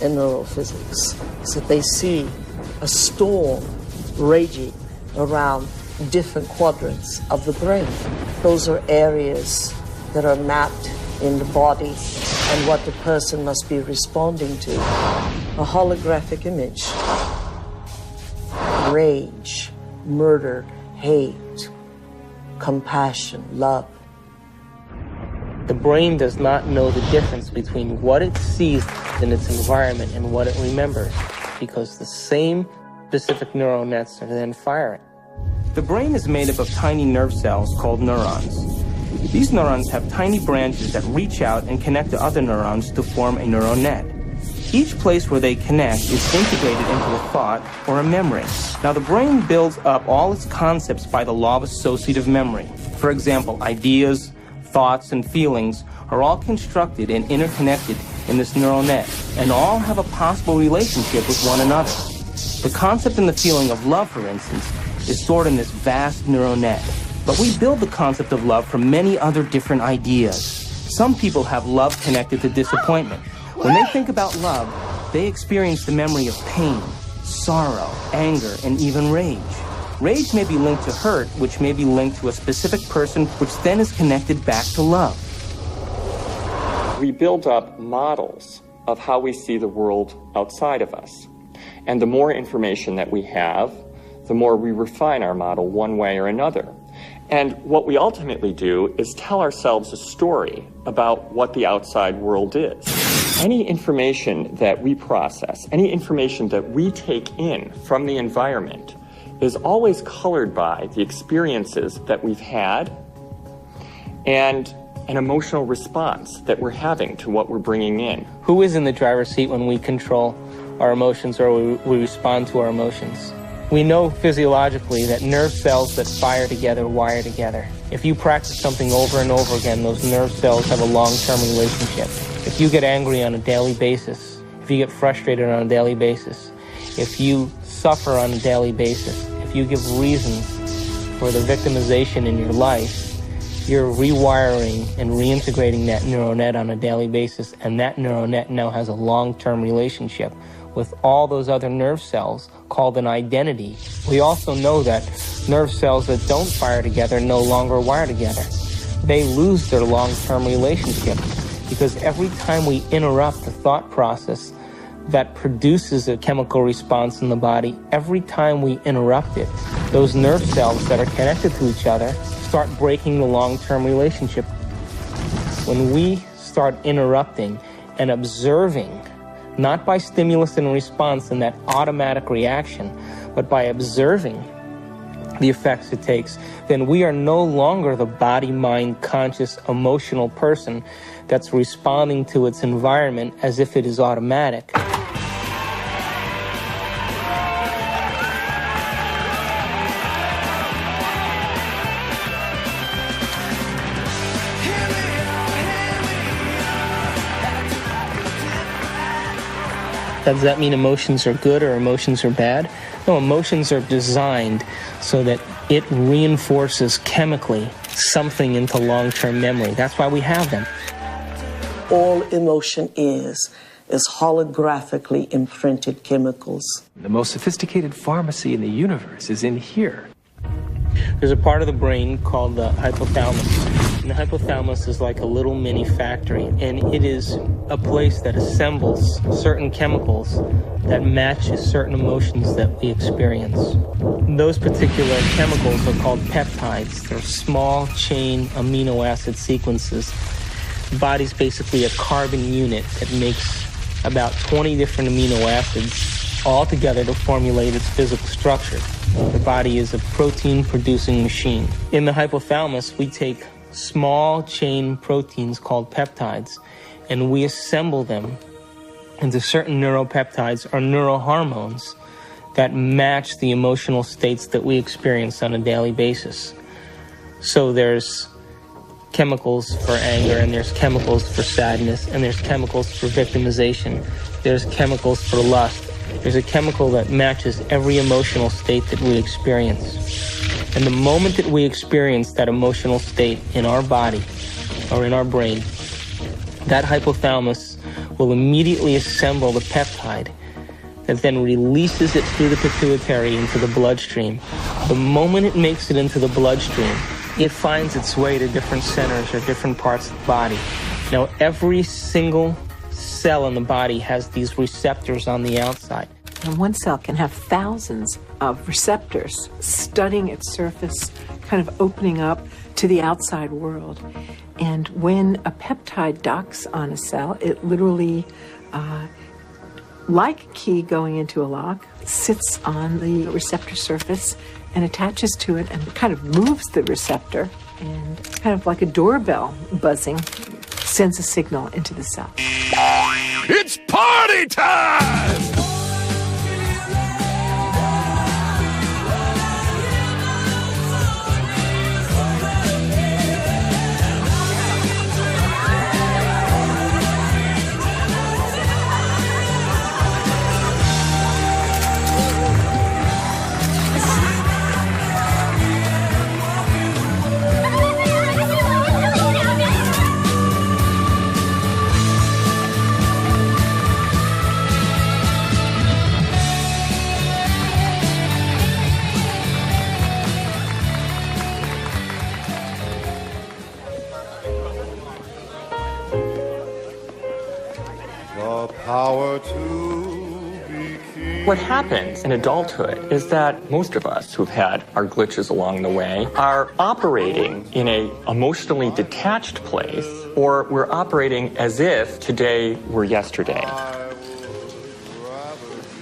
in neurophysics is that they see a storm raging around different quadrants of the brain. Those are areas that are mapped in the body and what the person must be responding to. A holographic image. Rage, murder, hate, compassion, love. The brain does not know the difference between what it sees in its environment and what it remembers, because the same specific neural nets are then firing. The brain is made up of tiny nerve cells called neurons. These neurons have tiny branches that reach out and connect to other neurons to form a neural net. Each place where they connect is integrated into a thought or a memory. Now, the brain builds up all its concepts by the law of associative memory. For example, ideas, thoughts, and feelings are all constructed and interconnected in this neural net, and all have a possible relationship with one another. The concept and the feeling of love, for instance, is stored in this vast neural net. But we build the concept of love from many other different ideas. Some people have love connected to disappointment. When they think about love, they experience the memory of pain, sorrow, anger, and even rage. Rage may be linked to hurt, which may be linked to a specific person, which then is connected back to love. We build up models of how we see the world outside of us. And the more information that we have, the more we refine our model one way or another. And what we ultimately do is tell ourselves a story about what the outside world is. Any information that we process, any information that we take in from the environment is always colored by the experiences that we've had and an emotional response that we're having to what we're bringing in. Who is in the driver's seat when we control our emotions or we respond to our emotions? We know physiologically that nerve cells that fire together wire together. If you practice something over and over again, those nerve cells have a long-term relationship. If you get angry on a daily basis, if you get frustrated on a daily basis, if you suffer on a daily basis, if you give reasons for the victimization in your life, you're rewiring and reintegrating that neural net on a daily basis, and that neural net now has a long-term relationship with all those other nerve cells called an identity. We also know that nerve cells that don't fire together no longer wire together. They lose their long-term relationship because every time we interrupt the thought process that produces a chemical response in the body, every time we interrupt it, those nerve cells that are connected to each other start breaking the long-term relationship. When we start interrupting and observing, not by stimulus and response and that automatic reaction, but by observing the effects it takes, then we are no longer the body, mind, conscious, emotional person that's responding to its environment as if it is automatic. Does that mean emotions are good or emotions are bad? No, emotions are designed so that it reinforces chemically something into long-term memory. That's why we have them. All emotion is holographically imprinted chemicals. The most sophisticated pharmacy in the universe is in here. There's a part of the brain called the hypothalamus. And the hypothalamus is like a little mini factory, and it is a place that assembles certain chemicals that match certain emotions that we experience. Those particular chemicals are called peptides. They're small chain amino acid sequences. The body's basically a carbon unit that makes about 20 different amino acids all together to formulate its physical structure. The body is a protein-producing machine. In the hypothalamus, we take small chain proteins called peptides, and we assemble them into certain neuropeptides or neurohormones that match the emotional states that we experience on a daily basis. So there's chemicals for anger, and there's chemicals for sadness, and there's chemicals for victimization. There's chemicals for lust. There's a chemical that matches every emotional state that we experience. And the moment that we experience that emotional state in our body or in our brain, that hypothalamus will immediately assemble the peptide that then releases it through the pituitary into the bloodstream. The moment it makes it into the bloodstream, it finds its way to different centers or different parts of the body. Now, every single cell in the body has these receptors on the outside. And one cell can have thousands of receptors studding its surface, kind of opening up to the outside world. And when a peptide docks on a cell, it literally, like a key going into a lock, sits on the receptor surface and attaches to it and kind of moves the receptor, and kind of like a doorbell buzzing, sends a signal into the cell. It's party time! What happens in adulthood is that most of us who've had our glitches along the way are operating in an emotionally detached place, or we're operating as if today were yesterday.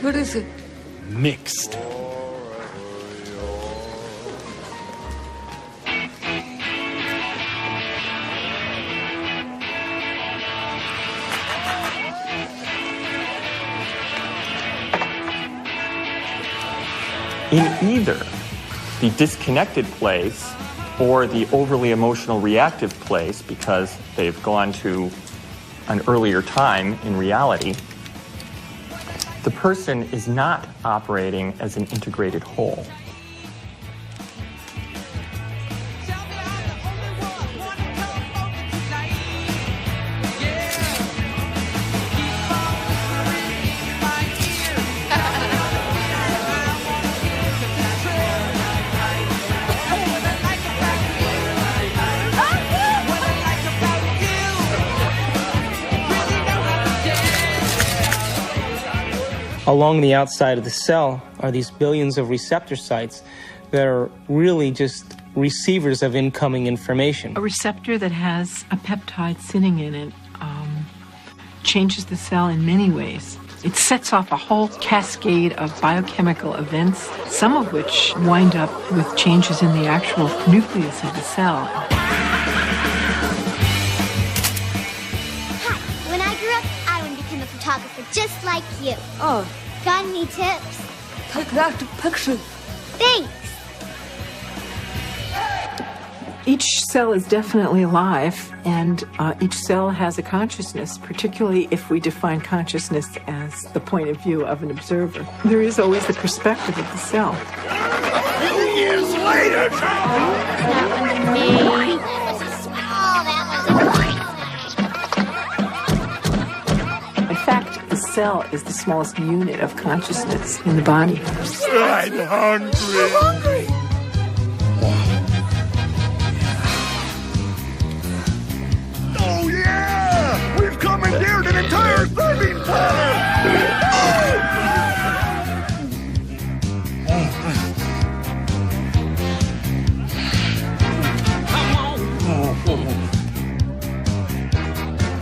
What is it? Mixed. In either the disconnected place or the overly emotional reactive place, because they've gone to an earlier time in reality, the person is not operating as an integrated whole. Along the outside of the cell are these billions of receptor sites that are really just receivers of incoming information. A receptor that has a peptide sitting in it changes the cell in many ways. It sets off a whole cascade of biochemical events, some of which wind up with changes in the actual nucleus of the cell. Hi, when I grew up, I would become a photographer just like you. Oh. Got any tips? Take lots of pictures. Thanks. Each cell is definitely alive, and each cell has a consciousness, particularly if we define consciousness as the point of view of an observer. There is always the perspective of the cell. A few years later! In fact, the cell is the smallest unit of consciousness in the body. I'm hungry. I'm hungry. Oh yeah! We've commandeered an entire serving planet!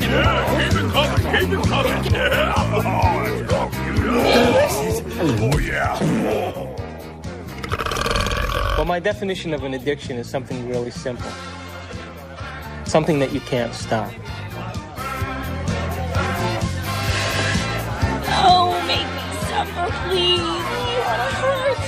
Yeah, keep it coming, keep it coming. Yeah. Oh yeah. Well, my definition of an addiction is something really simple. Something that you can't stop. Oh, make me suffer, please. You want to hurt?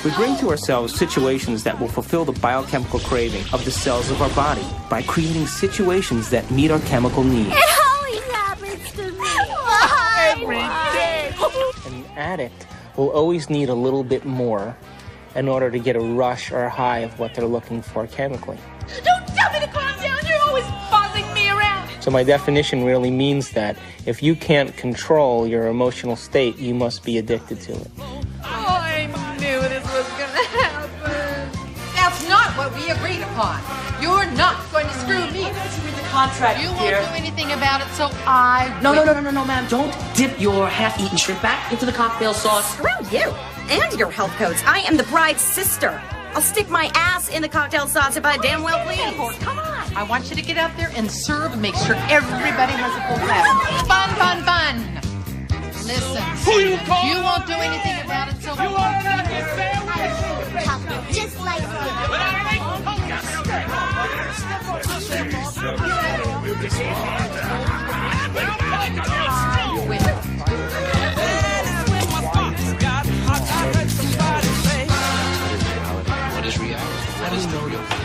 We bring to ourselves situations that will fulfill the biochemical craving of the cells of our body by creating situations that meet our chemical needs. It always happens to me. Every day. An addict will always need a little bit more in order to get a rush or a high of what they're looking for chemically. Don't tell me to calm down. You're always bossing me around. So my definition really means that if you can't control your emotional state, you must be addicted to it. Oh, I knew this was gonna happen. That's not what we agreed upon. You're not going to screw me. Read the contract, You dear. won't do anything about it, so I No, will. ma'am. Don't dip your half-eaten shrimp back into the cocktail sauce. Screw you and your health codes. I am the bride's sister. I'll stick my ass in the cocktail sauce if I damn well please. Come on. I want you to get out there and serve and make sure everybody has a full glass. Fun. Listen, you won't do anything about it, so You want to get sandwich? Just like What is reality? What is the real reality?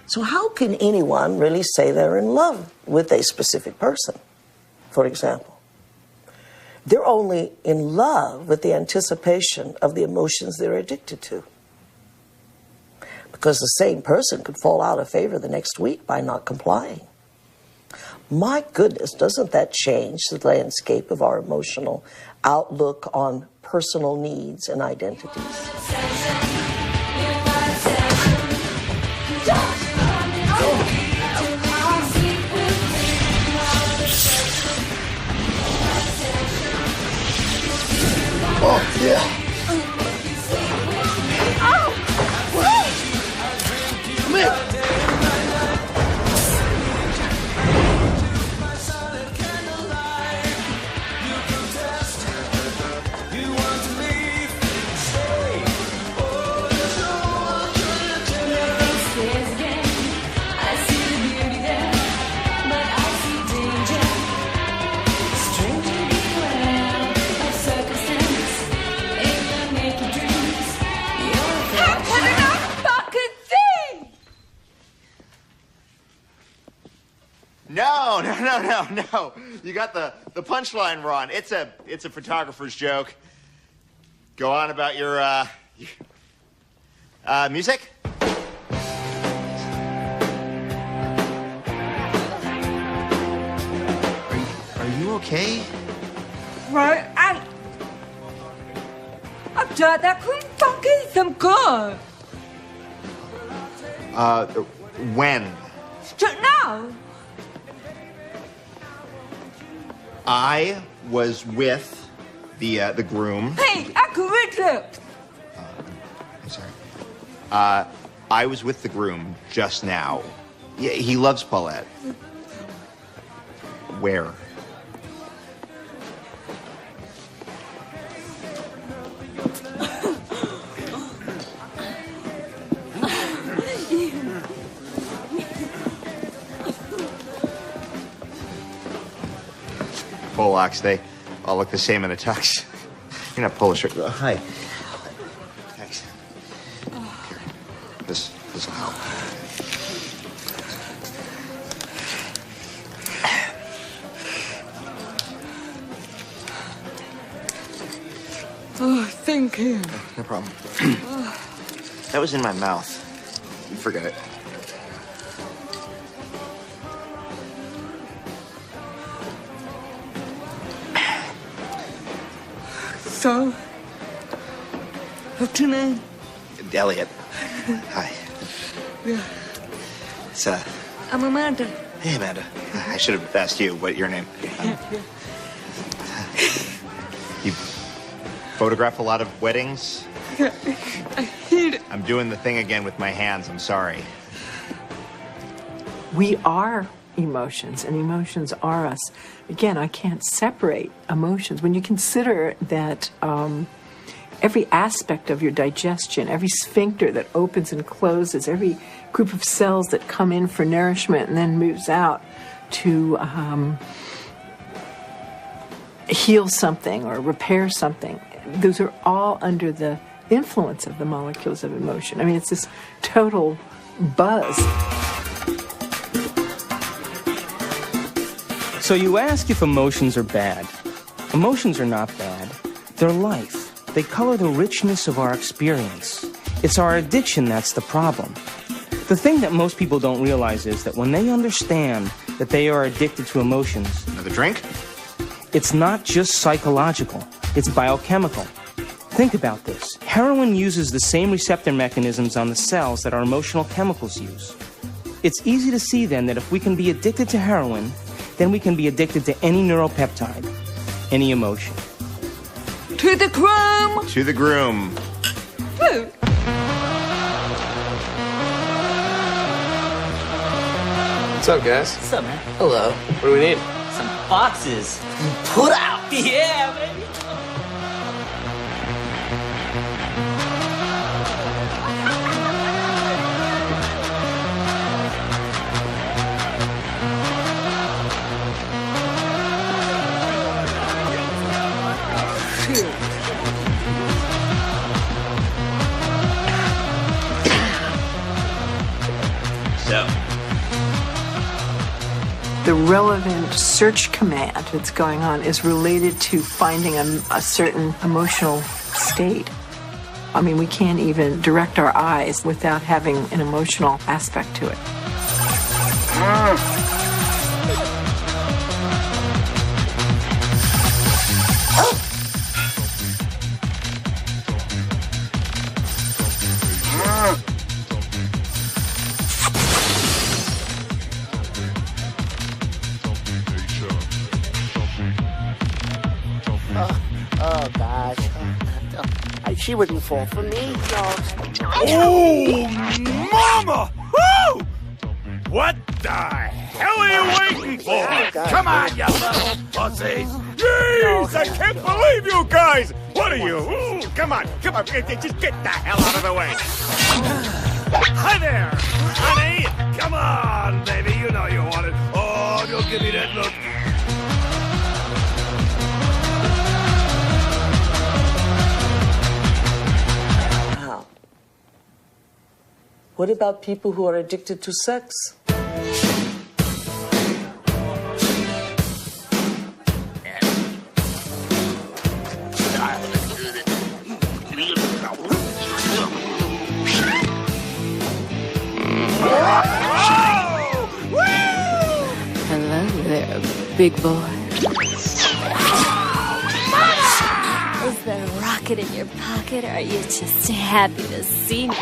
So how can anyone really say they're in love with a specific person, for example? They're only in love with the anticipation of the emotions they're addicted to. Because the same person could fall out of favor the next week by not complying. My goodness, doesn't that change the landscape of our emotional outlook on personal needs and identities? Oh, yeah. Come here. No. You got the punchline wrong. It's a photographer's joke. Go on about your music. Are you okay? Right, Dad, that Queen Funky is some good. When? Now. I was with the groom. Hey, I can reach it. I'm sorry. I was with the groom just now. Yeah, he loves Paulette. Where? Polacks, they all look the same in a tux. You're not Polish. Hi. Thanks. Here. This will help. Oh, thank you. No problem. That was in my mouth. Forget it. So, what's your name? Elliot. Hi. Yeah. It's I'm Amanda. Hey, Amanda. I should have asked you what your name. You photograph a lot of weddings? Yeah, I hate it. I'm doing the thing again with my hands. I'm sorry. We are emotions, and emotions are us. Again, I can't separate emotions. When you consider that every aspect of your digestion, every sphincter that opens and closes, every group of cells that come in for nourishment and then moves out to heal something or repair something. Those are all under the influence of the molecules of emotion. I mean, it's this total buzz. So you ask if emotions are bad. Emotions are not bad. They're life. They color the richness of our experience. It's our addiction that's the problem. The thing that most people don't realize is that when they understand that they are addicted to emotions... Another drink? It's not just psychological. It's biochemical. Think about this. Heroin uses the same receptor mechanisms on the cells that our emotional chemicals use. It's easy to see then that if we can be addicted to heroin, then we can be addicted to any neuropeptide, any emotion. To the groom! To the groom. Woo! What's up, guys? What's up, man? Hello. What do we need? Some boxes. Put out! Yeah, baby! So, the relevant search command that's going on is related to finding a certain emotional state. I mean, we can't even direct our eyes without having an emotional aspect to it. Oh, gosh. She wouldn't fall for me. Oh, mama! Woo! What the hell are you waiting for? Come on, you little pussies! Jeez, I can't believe you guys! What are you? Ooh, come on, just get the hell out of the way! Hi there, honey! Come on, baby, you know you want it. Oh, don't give me that look. What about people who are addicted to sex? Hello there, big boy. Is there a rocket in your pocket, or are you just happy to see me?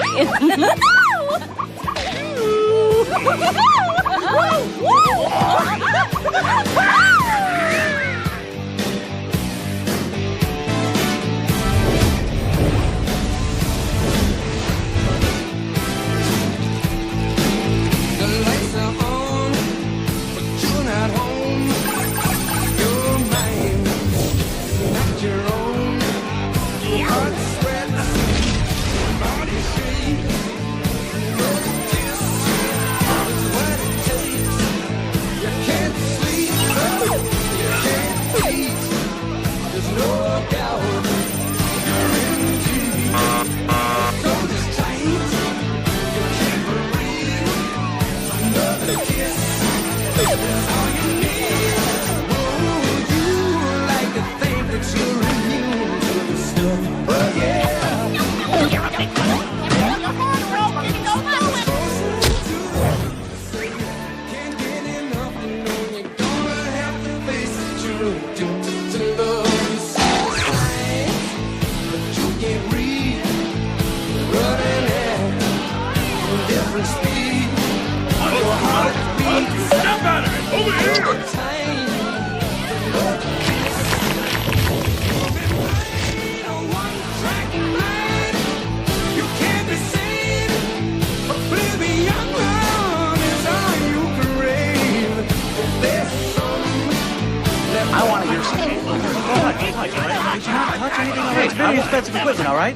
I want to hear something. touch anything. Hey, it's very expensive equipment, all right?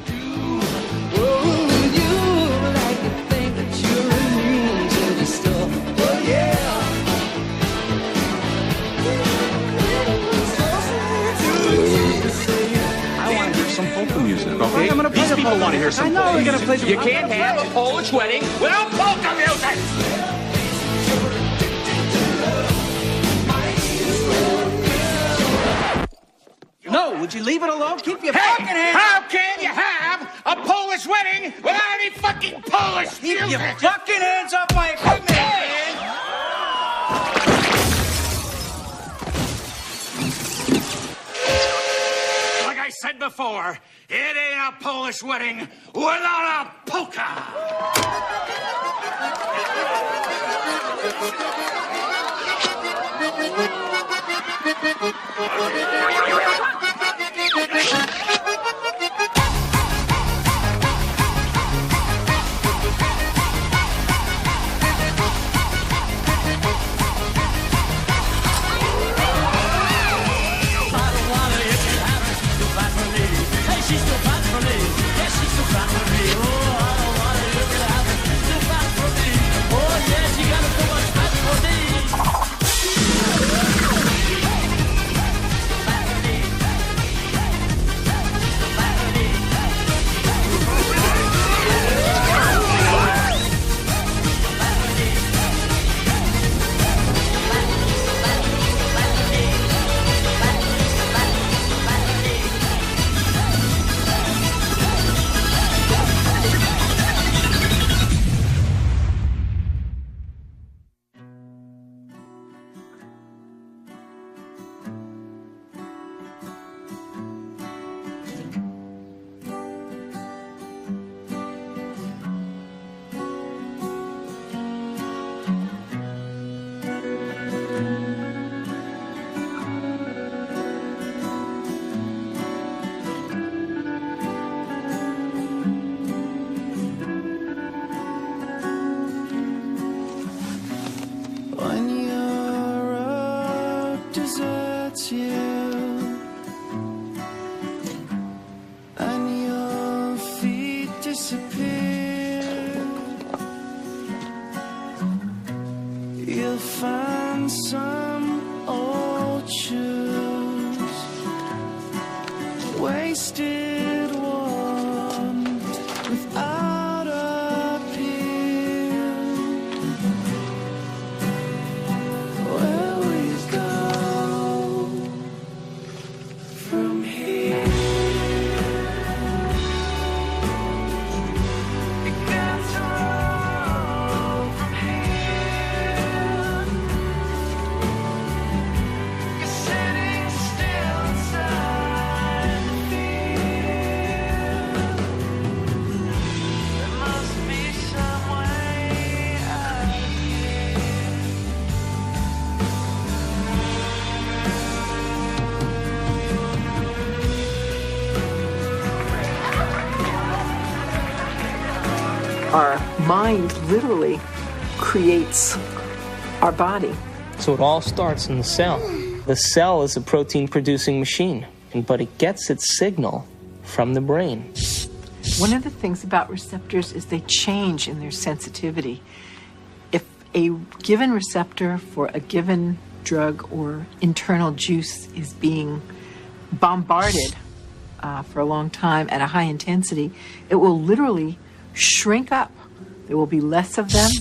Some polka music, okay? I'm gonna play These people want to hear some I know polka we're gonna music. play some You can't have a Polish wedding without polka music! No, would you leave it alone? Keep your fucking hands. How can you have a Polish wedding without any fucking Polish music? Keep your fucking hands off my equipment, man! Like I said before, it ain't a Polish wedding without a polka! Our mind literally creates our body. So it all starts in the cell. The cell is a protein-producing machine, but it gets its signal from the brain. One of the things about receptors is they change in their sensitivity. If a given receptor for a given drug or internal juice is being bombarded for a long time at a high intensity, it will literally shrink up. There will be less of them,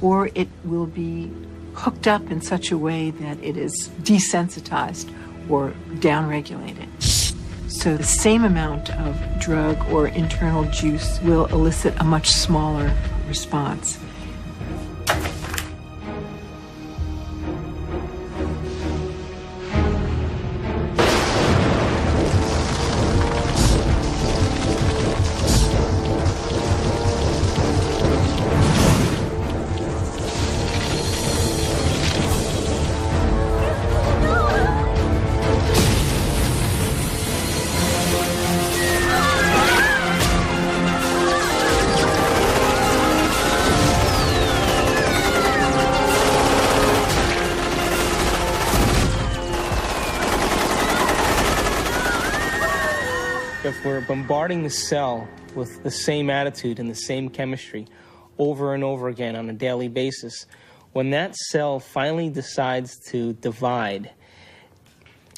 or it will be hooked up in such a way that it is desensitized or downregulated. So the same amount of drug or internal juice will elicit a much smaller response. if we're bombarding the cell with the same attitude and the same chemistry over and over again on a daily basis, when that cell finally decides to divide,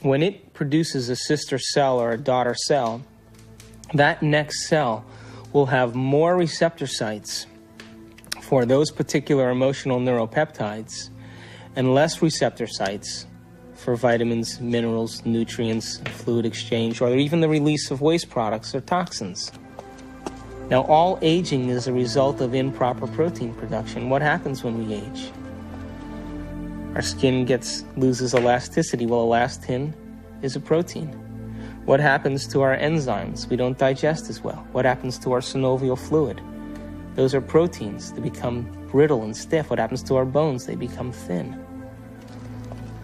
when it produces a sister cell or a daughter cell, that next cell will have more receptor sites for those particular emotional neuropeptides and less receptor sites for vitamins, minerals, nutrients, fluid exchange, or even the release of waste products or toxins. Now, all aging is a result of improper protein production. What happens when we age? Our skin loses elasticity. Well, elastin is a protein. What happens to our enzymes? We don't digest as well. What happens to our synovial fluid? Those are proteins. They become brittle and stiff. What happens to our bones? They become thin.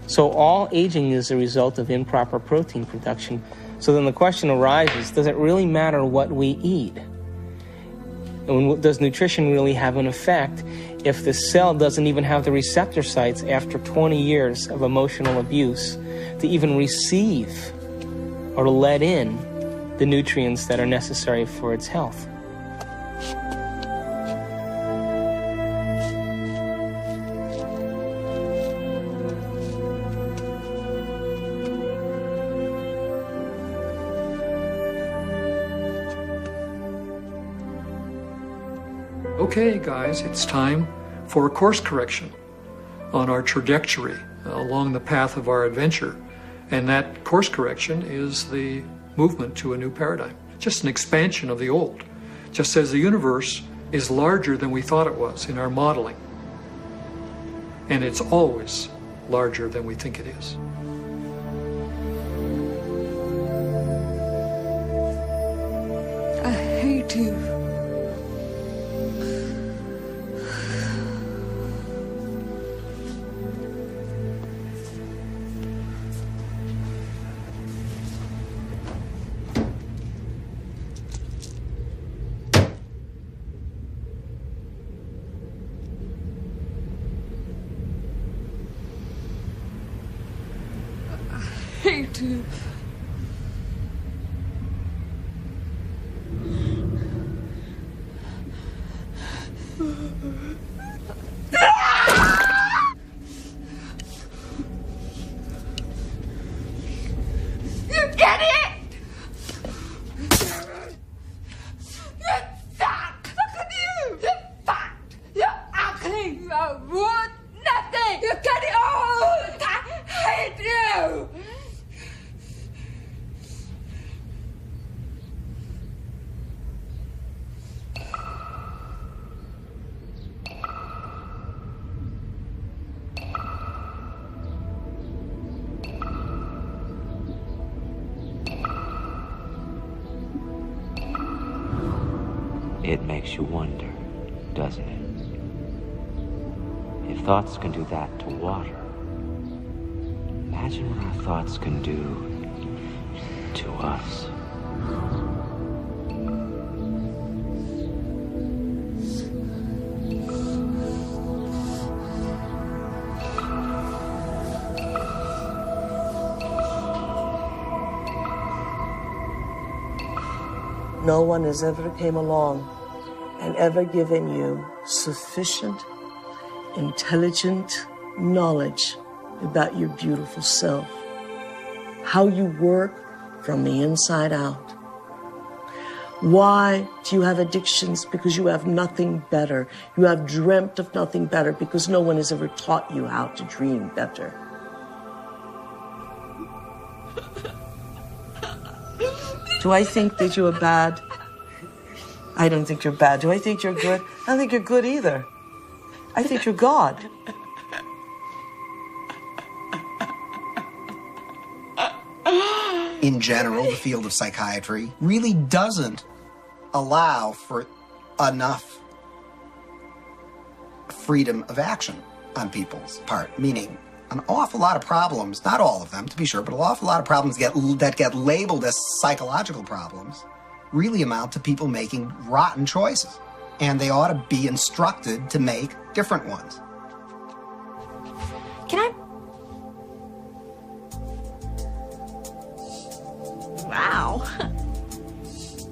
So all aging is a result of improper protein production. So then the question arises, does it really matter what we eat? And does nutrition really have an effect if the cell doesn't even have the receptor sites after 20 years of emotional abuse to even receive or to let in the nutrients that are necessary for its health? Okay, guys, it's time for a course correction on our trajectory along the path of our adventure. And that course correction is the movement to a new paradigm, just an expansion of the old, just as the universe is larger than we thought it was in our modeling. And it's always larger than we think it is. I hate you. Hate you. You get it? You suck! Look at you! You're fat! You're ugly! You're worth nothing! You get it all! I hate you! It makes you wonder, doesn't it? If thoughts can do that to water, imagine what our thoughts can do to us. No one has ever came along and ever given you sufficient, intelligent knowledge about your beautiful self, how you work from the inside out. Why do you have addictions? Because you have nothing better. You have dreamt of nothing better because no one has ever taught you how to dream better. Do I think that you are bad? I don't think you're bad. Do I think you're good? I don't think you're good either. I think you're God. In general, the field of psychiatry really doesn't allow for enough freedom of action on people's part, meaning an awful lot of problems, not all of them to be sure, but an awful lot of problems that get labeled as psychological problems really amount to people making rotten choices. And they ought to be instructed to make different ones. Can I? Wow.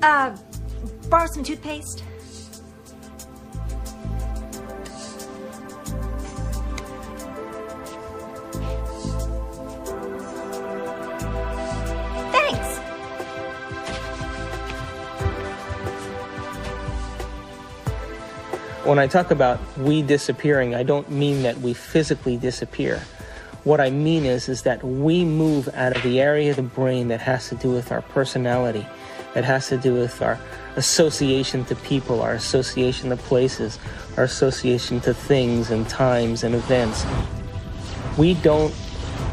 Borrow some toothpaste? Thanks! When I talk about we disappearing, I don't mean that we physically disappear. What I mean is that we move out of the area of the brain that has to do with our personality, that has to do with our association to people, our association to places, our association to things and times and events. We don't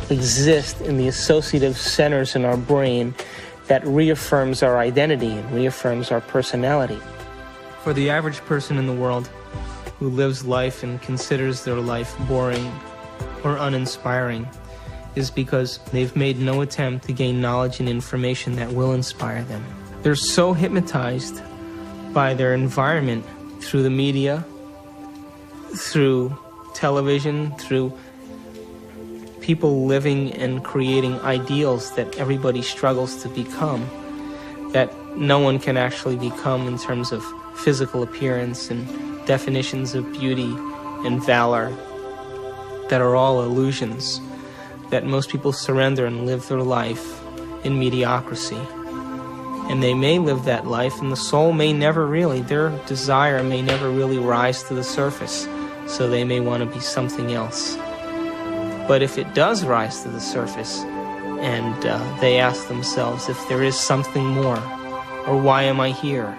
exist in the associative centers in our brain that reaffirms our identity and reaffirms our personality. For the average person in the world who lives life and considers their life boring or uninspiring is because they've made no attempt to gain knowledge and information that will inspire them. They're so hypnotized by their environment through the media, through television, through people living and creating ideals that everybody struggles to become, that no one can actually become in terms of physical appearance and definitions of beauty and valor that are all illusions, that most people surrender and live their life in mediocrity. And they may live that life, and the soul may never really, their desire may never really rise to the surface, so they may want to be something else. But if it does rise to the surface, and they ask themselves if there is something more, or why am I here?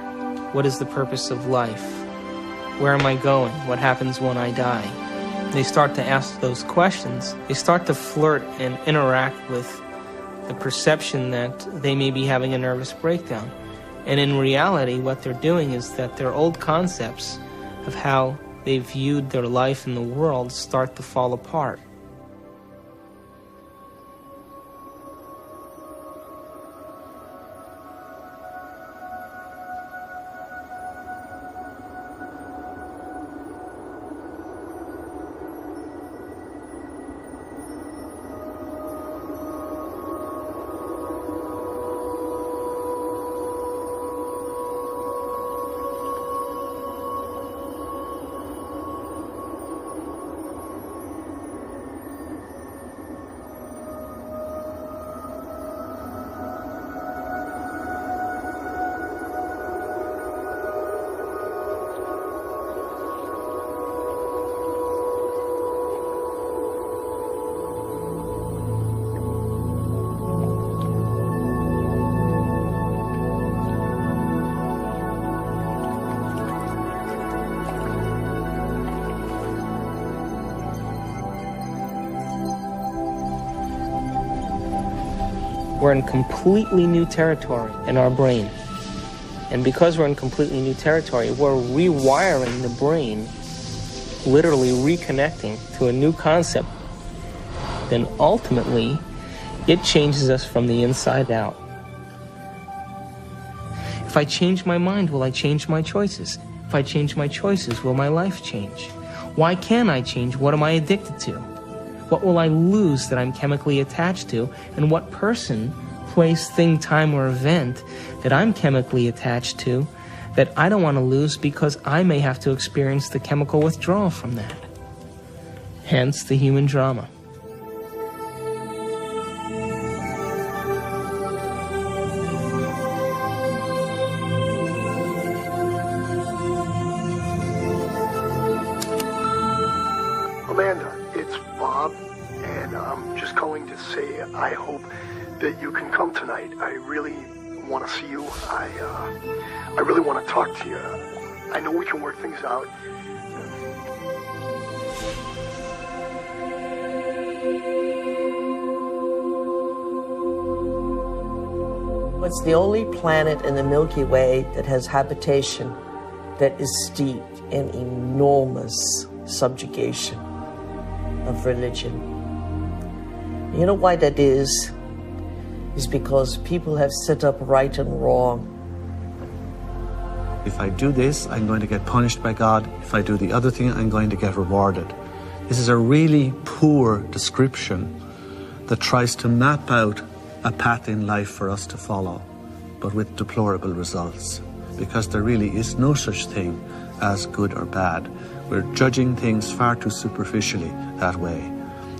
What is the purpose of life? Where am I going? What happens when I die? They start to ask those questions. They start to flirt and interact with the perception that they may be having a nervous breakdown. And in reality, what they're doing is that their old concepts of how they viewed their life in the world start to fall apart. We're in completely new territory in our brain. And because we're in completely new territory, we're rewiring the brain, literally reconnecting to a new concept. Then ultimately, it changes us from the inside out. If I change my mind, will I change my choices? If I change my choices, will my life change? Why can't I change? What am I addicted to? What will I lose that I'm chemically attached to? And what person, place, thing, time, or event that I'm chemically attached to that I don't want to lose because I may have to experience the chemical withdrawal from that? Hence the human drama. I hope that you can come tonight. I really want to see you. I really want to talk to you. I know we can work things out. It's the only planet in the Milky Way that has habitation that is steeped in enormous subjugation of religion. You know why that is? Is because people have set up right and wrong. If I do this, I'm going to get punished by God. If I do the other thing, I'm going to get rewarded. This is a really poor description that tries to map out a path in life for us to follow. but with deplorable results, because there really is no such thing as good or bad. We're judging things far too superficially that way.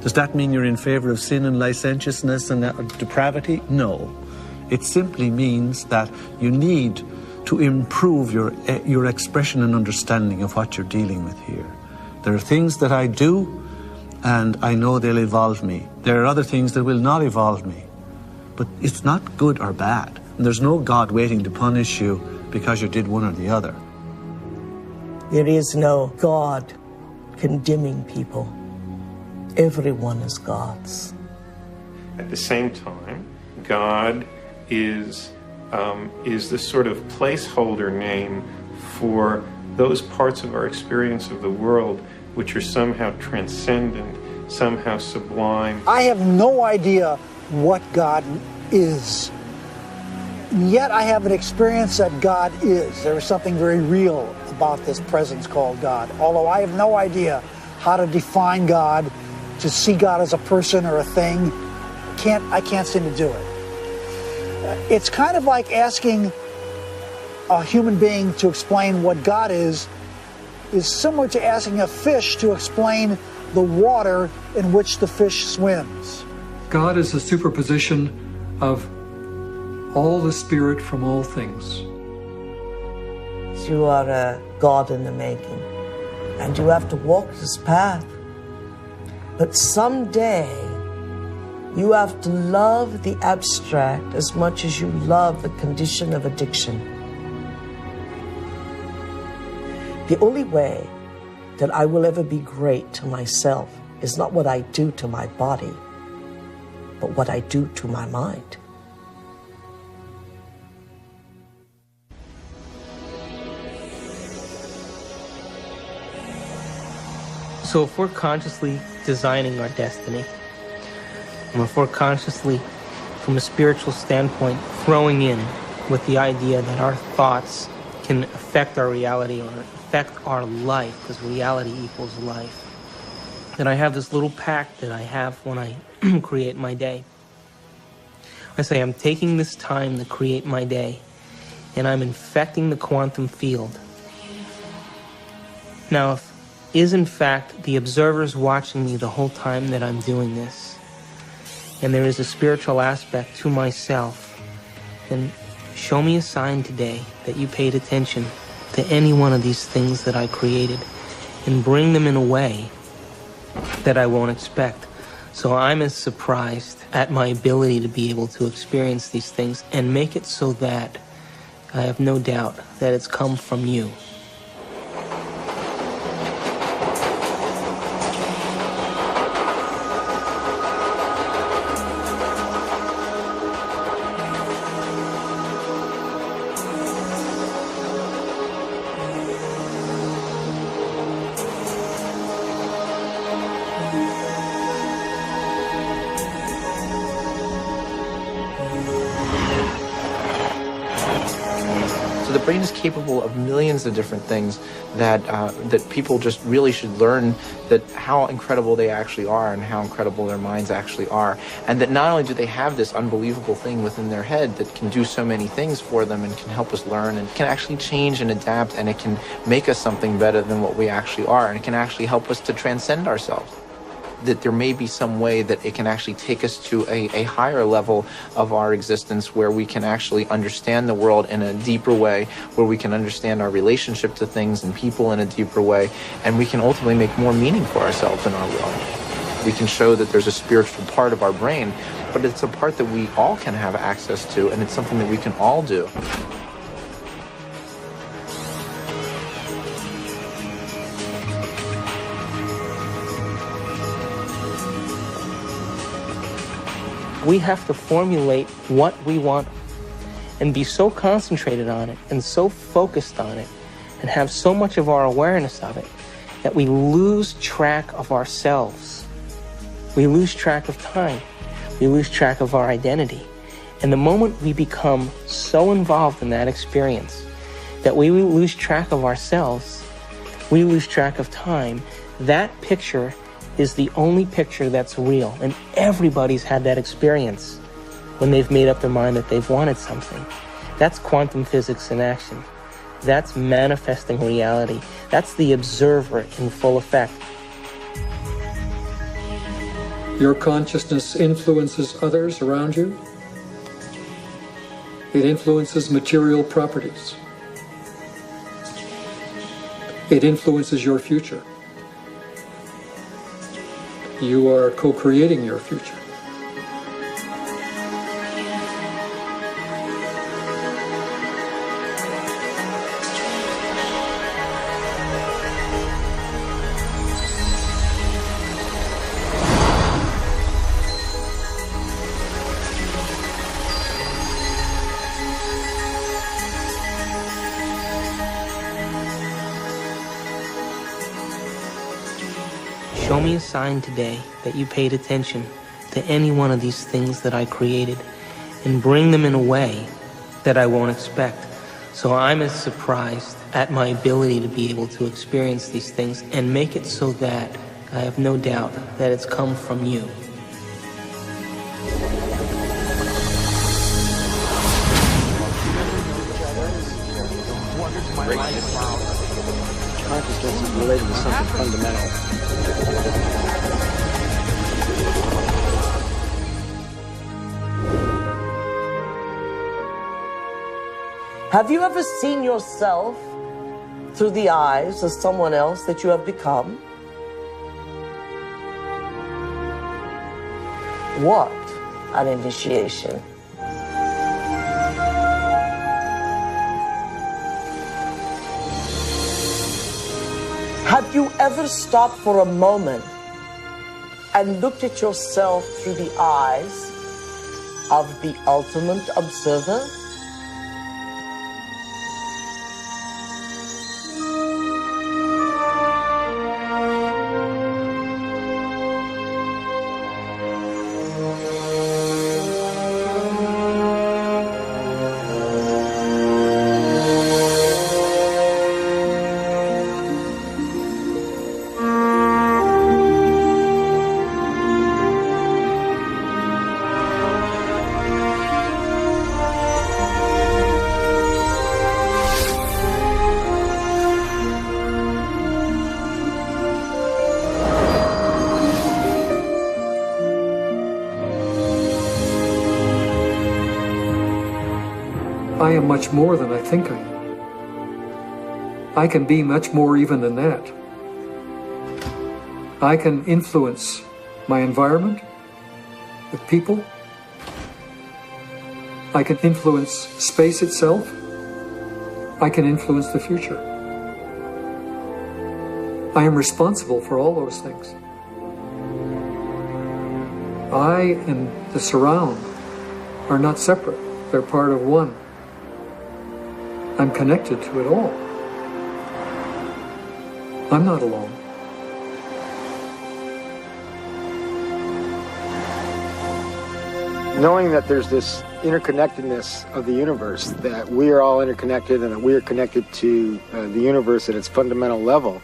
Does that mean you're in favor of sin and licentiousness and depravity? No. It simply means that you need to improve your expression and understanding of what you're dealing with here. There are things that I do, and I know they'll evolve me. There are other things that will not evolve me. But it's not good or bad. And there's no God waiting to punish you because you did one or the other. There is no God condemning people. Everyone is God's. At the same time, God is the sort of placeholder name for those parts of our experience of the world which are somehow transcendent, somehow sublime. I have no idea what God is. Yet I have an experience that God is. There is something very real about this presence called God. Although I have no idea how to define God, to see God as a person or a thing, I can't seem to do it. It's kind of like asking a human being to explain what God is similar to asking a fish to explain the water in which the fish swims. God is a superposition of all the spirit from all things. You are a God in the making, and you have to walk this path. But someday, you have to love the abstract as much as you love the condition of addiction. The only way that I will ever be great to myself is not what I do to my body, but what I do to my mind. So if we're consciously designing our destiny, and if we're consciously, from a spiritual standpoint, throwing in with the idea that our thoughts can affect our reality or affect our life, because reality equals life, then I have this little pact that I have when I create my day. I say I'm taking this time to create my day, and I'm infecting the quantum field. Now, if is in fact the observers watching me the whole time that I'm doing this, and there is a spiritual aspect to myself, then show me a sign today that you paid attention to any one of these things that I created, and bring them in a way that I won't expect. So I'm as surprised at my ability to be able to experience these things and make it so that I have no doubt that it's come from you. So the brain is capable of millions of different things that that people just really should learn, that how incredible they actually are and how incredible their minds actually are. And that not only do they have this unbelievable thing within their head that can do so many things for them and can help us learn and can actually change and adapt, and it can make us something better than what we actually are, and it can actually help us to transcend ourselves. That there may be some way that it can actually take us to a higher level of our existence, where we can actually understand the world in a deeper way, where we can understand our relationship to things and people in a deeper way, and we can ultimately make more meaning for ourselves in our world. We can show that there's a spiritual part of our brain, but it's a part that we all can have access to, and it's something that we can all do. We have to formulate what we want and be so concentrated on it and so focused on it and have so much of our awareness of it that we lose track of ourselves. We lose track of time. We lose track of our identity. And the moment we become so involved in that experience that we lose track of ourselves, we lose track of time, that picture is the only picture that's real. And everybody's had that experience when they've made up their mind that they've wanted something. That's quantum physics in action. That's manifesting reality. That's the observer in full effect. Your consciousness influences others around you. It influences material properties. It influences your future. You are co-creating your future. Show me a sign today that you paid attention to any one of these things that I created and bring them in a way that I won't expect. So I'm as surprised at my ability to be able to experience these things and make it so that I have no doubt that it's come from you. Consciousness is related to something fundamental. Have you ever seen yourself through the eyes of someone else that you have become? What an initiation. Have you ever stopped for a moment and looked at yourself through the eyes of the ultimate observer? I am much more than I think I am. I can be much more even than that. I can influence my environment with people. I can influence space itself. I can influence the future. I am responsible for all those things. I and the surround are not separate. They're part of one. I'm connected to it all. I'm not alone. Knowing that there's this interconnectedness of the universe, that we are all interconnected and that we are connected to the universe at its fundamental level,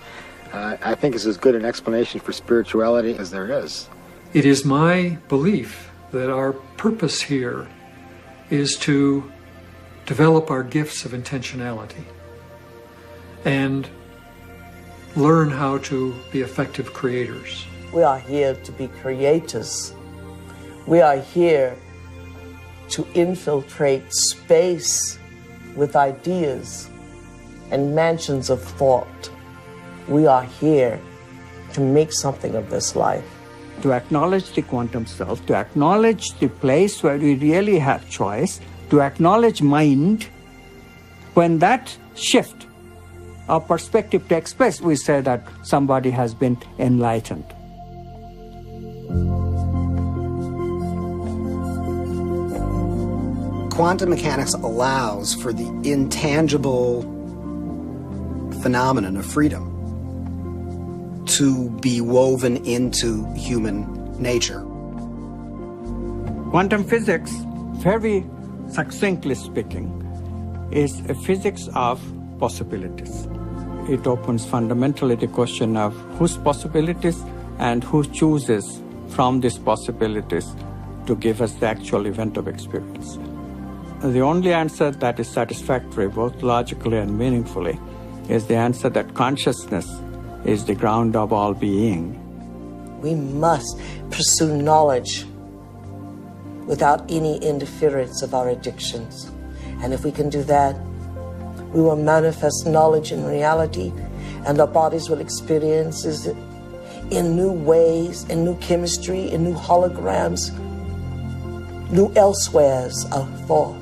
I think is as good an explanation for spirituality as there is. It is my belief that our purpose here is to develop our gifts of intentionality and learn how to be effective creators. We are here to be creators. We are here to infiltrate space with ideas and mansions of thought. We are here to make something of this life. To acknowledge the quantum self, to acknowledge the place where we really have choice, to acknowledge mind. When that shift, our perspective takes place, we say that somebody has been enlightened. Quantum mechanics allows for the intangible phenomenon of freedom to be woven into human nature. Quantum physics, very succinctly speaking, is a physics of possibilities. It opens fundamentally the question of whose possibilities and who chooses from these possibilities to give us the actual event of experience. the only answer that is satisfactory, both logically and meaningfully, is the answer that consciousness is the ground of all being. We must pursue knowledge without any interference of our addictions. And if we can do that, we will manifest knowledge in reality, and our bodies will experience it in new ways, in new chemistry, in new holograms, new elsewheres of thought,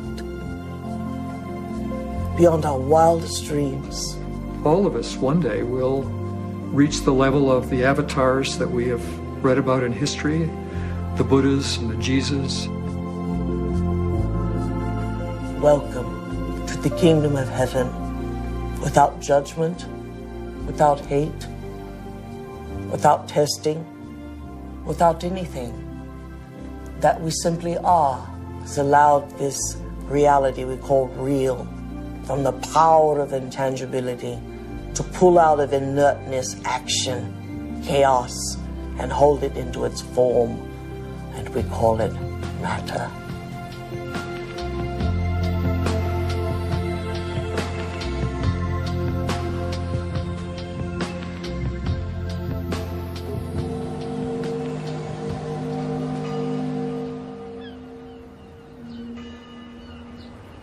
beyond our wildest dreams. All of us one day will reach the level of the avatars that we have read about in history, the Buddhas and the Jesus. Welcome to the kingdom of heaven, without judgment, without hate, without testing, without anything. That we simply are has allowed this reality we call real, from the power of intangibility, to pull out of inertness action, chaos, and hold it into its form, and we call it matter.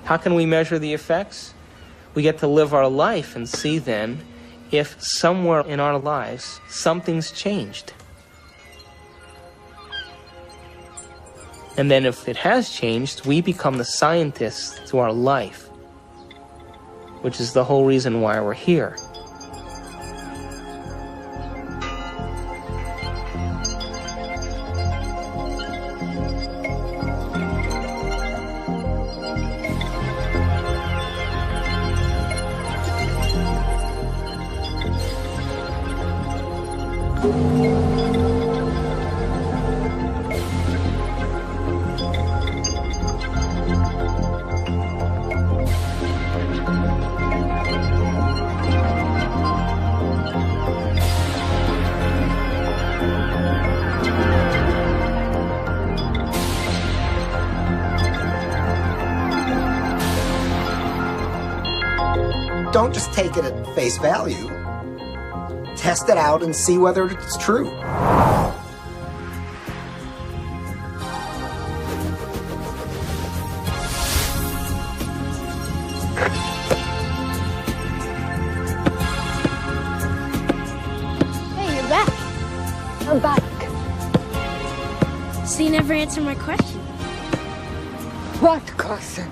How can we measure the effects? We get to live our life and see then if somewhere in our lives something's changed. And then if it has changed, we become the scientists to our life, which is the whole reason why we're here. Don't just take it at face value. Test it out and see whether it's true. Hey, you're back. I'm back. So you never answered my question. What question?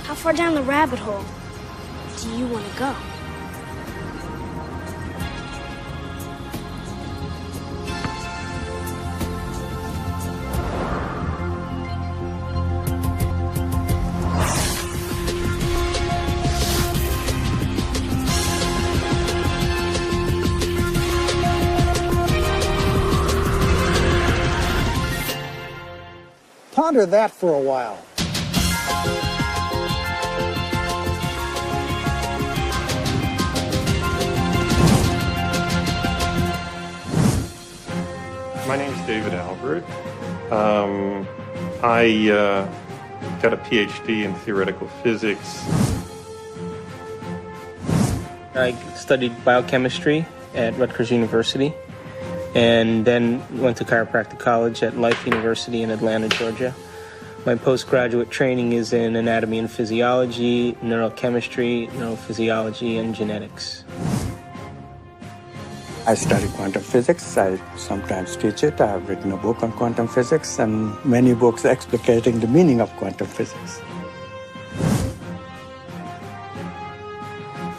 How far down the rabbit hole do you want to go? Ponder that for a while. My name's David Albert. I got a PhD in theoretical physics. I studied biochemistry at Rutgers University, and then went to chiropractic college at Life University in Atlanta, Georgia. My postgraduate training is in anatomy and physiology, neurochemistry, neurophysiology, and genetics. I study quantum physics. I sometimes teach it. I have written a book on quantum physics and many books explicating the meaning of quantum physics.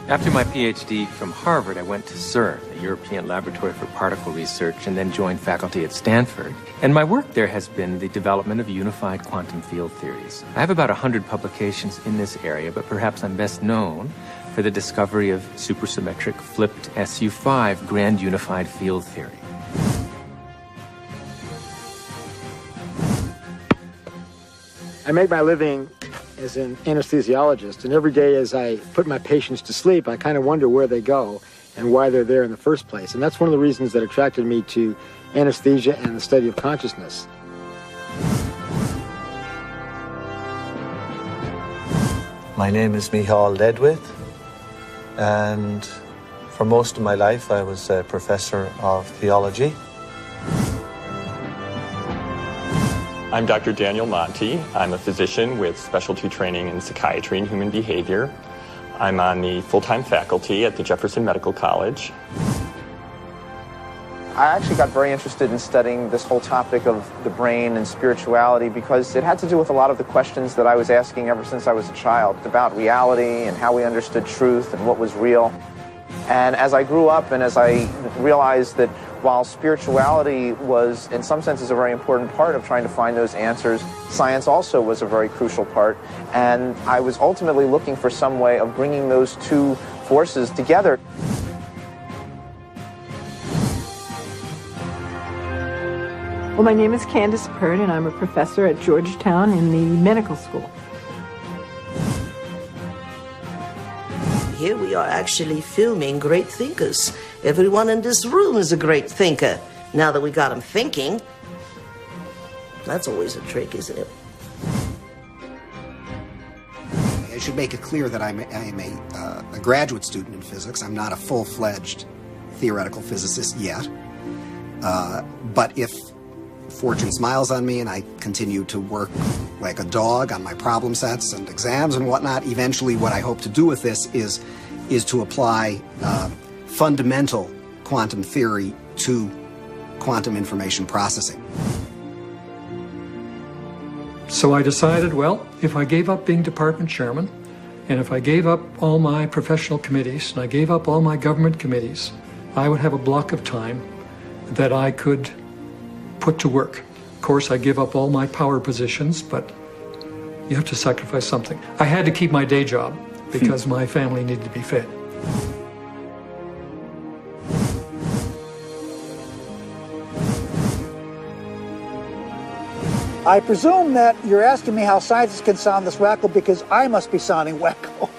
After my PhD from Harvard, I went to CERN, the European Laboratory for Particle Research, and then joined faculty at Stanford. And my work there has been the development of unified quantum field theories. I have about 100 publications in this area, but perhaps I'm best known for the discovery of supersymmetric flipped SU5 grand unified field theory. I make my living as an anesthesiologist, and every day as I put my patients to sleep, I kind of wonder where they go and why they're there in the first place. And that's one of the reasons that attracted me to anesthesia and the study of consciousness. My name is Michal Ledwith, and for most of my life I was a professor of theology. I'm Dr. Daniel Monti. I'm a physician with specialty training in psychiatry and human behavior. I'm on the full-time faculty at the Jefferson Medical College. I actually got very interested in studying this whole topic of the brain and spirituality because it had to do with a lot of the questions that I was asking ever since I was a child about reality and how we understood truth and what was real. And as I grew up and as I realized that while spirituality was, in some senses, a very important part of trying to find those answers, science also was a very crucial part. And I was ultimately looking for some way of bringing those two forces together. Well, my name is Candace Pert, and I'm a professor at Georgetown in the medical school. Here we are actually filming great thinkers. Everyone in this room is a great thinker. Now that we got them thinking, that's always a trick, isn't it? I should make it clear that I'm a graduate student in physics. I'm not a full-fledged theoretical physicist yet. But if fortune smiles on me and I continue to work like a dog on my problem sets and exams and whatnot, eventually what I hope to do with this is to apply fundamental quantum theory to quantum information processing. So I decided, well, if I gave up being department chairman, and if I gave up all my professional committees, and I gave up all my government committees, I would have a block of time that I could put to work. Of course, I give up all my power positions, but you have to sacrifice something. I had to keep my day job because my family needed to be fed. I presume that you're asking me how scientists can sound this wacko because I must be sounding wacko.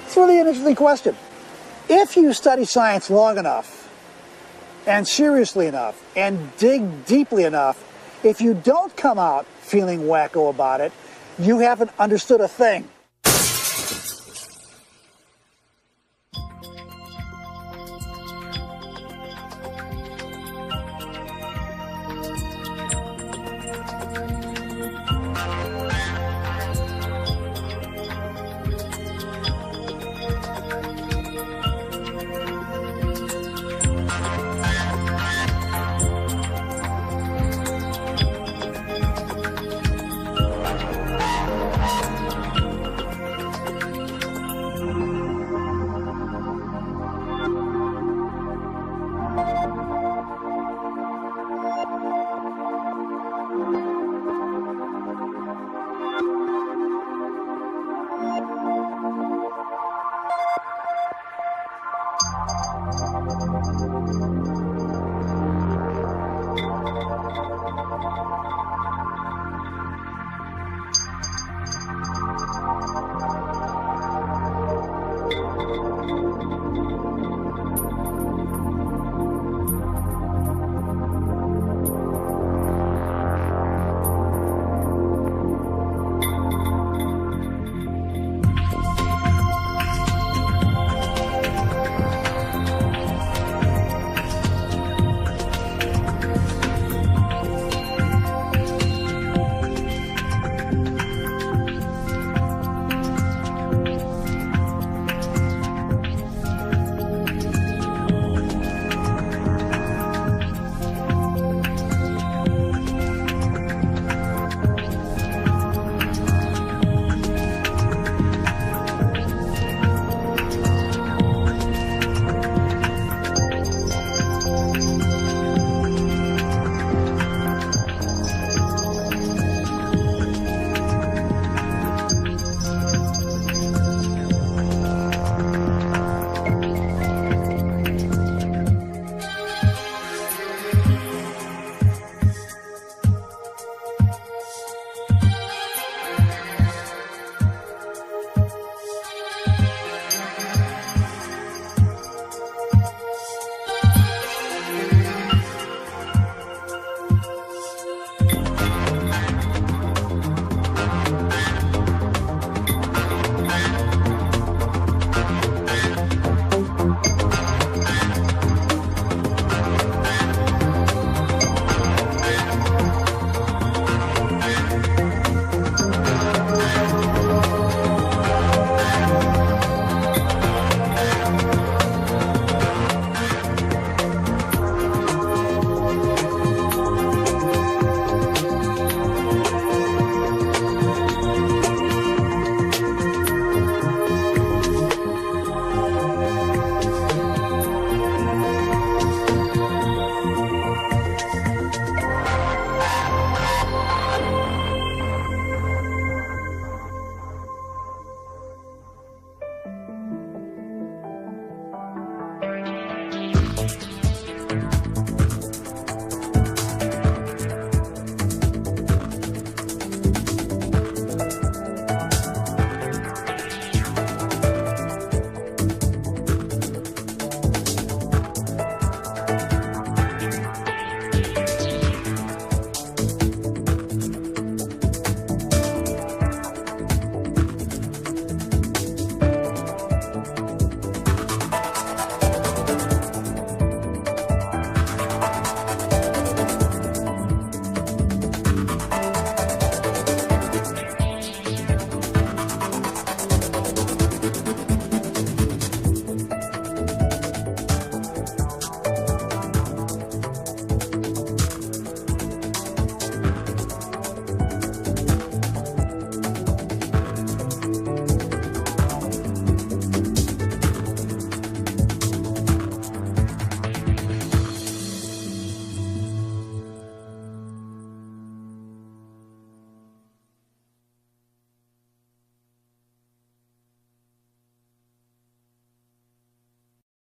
It's really an interesting question. If you study science long enough, and seriously enough, and dig deeply enough, if you don't come out feeling wacko about it, you haven't understood a thing.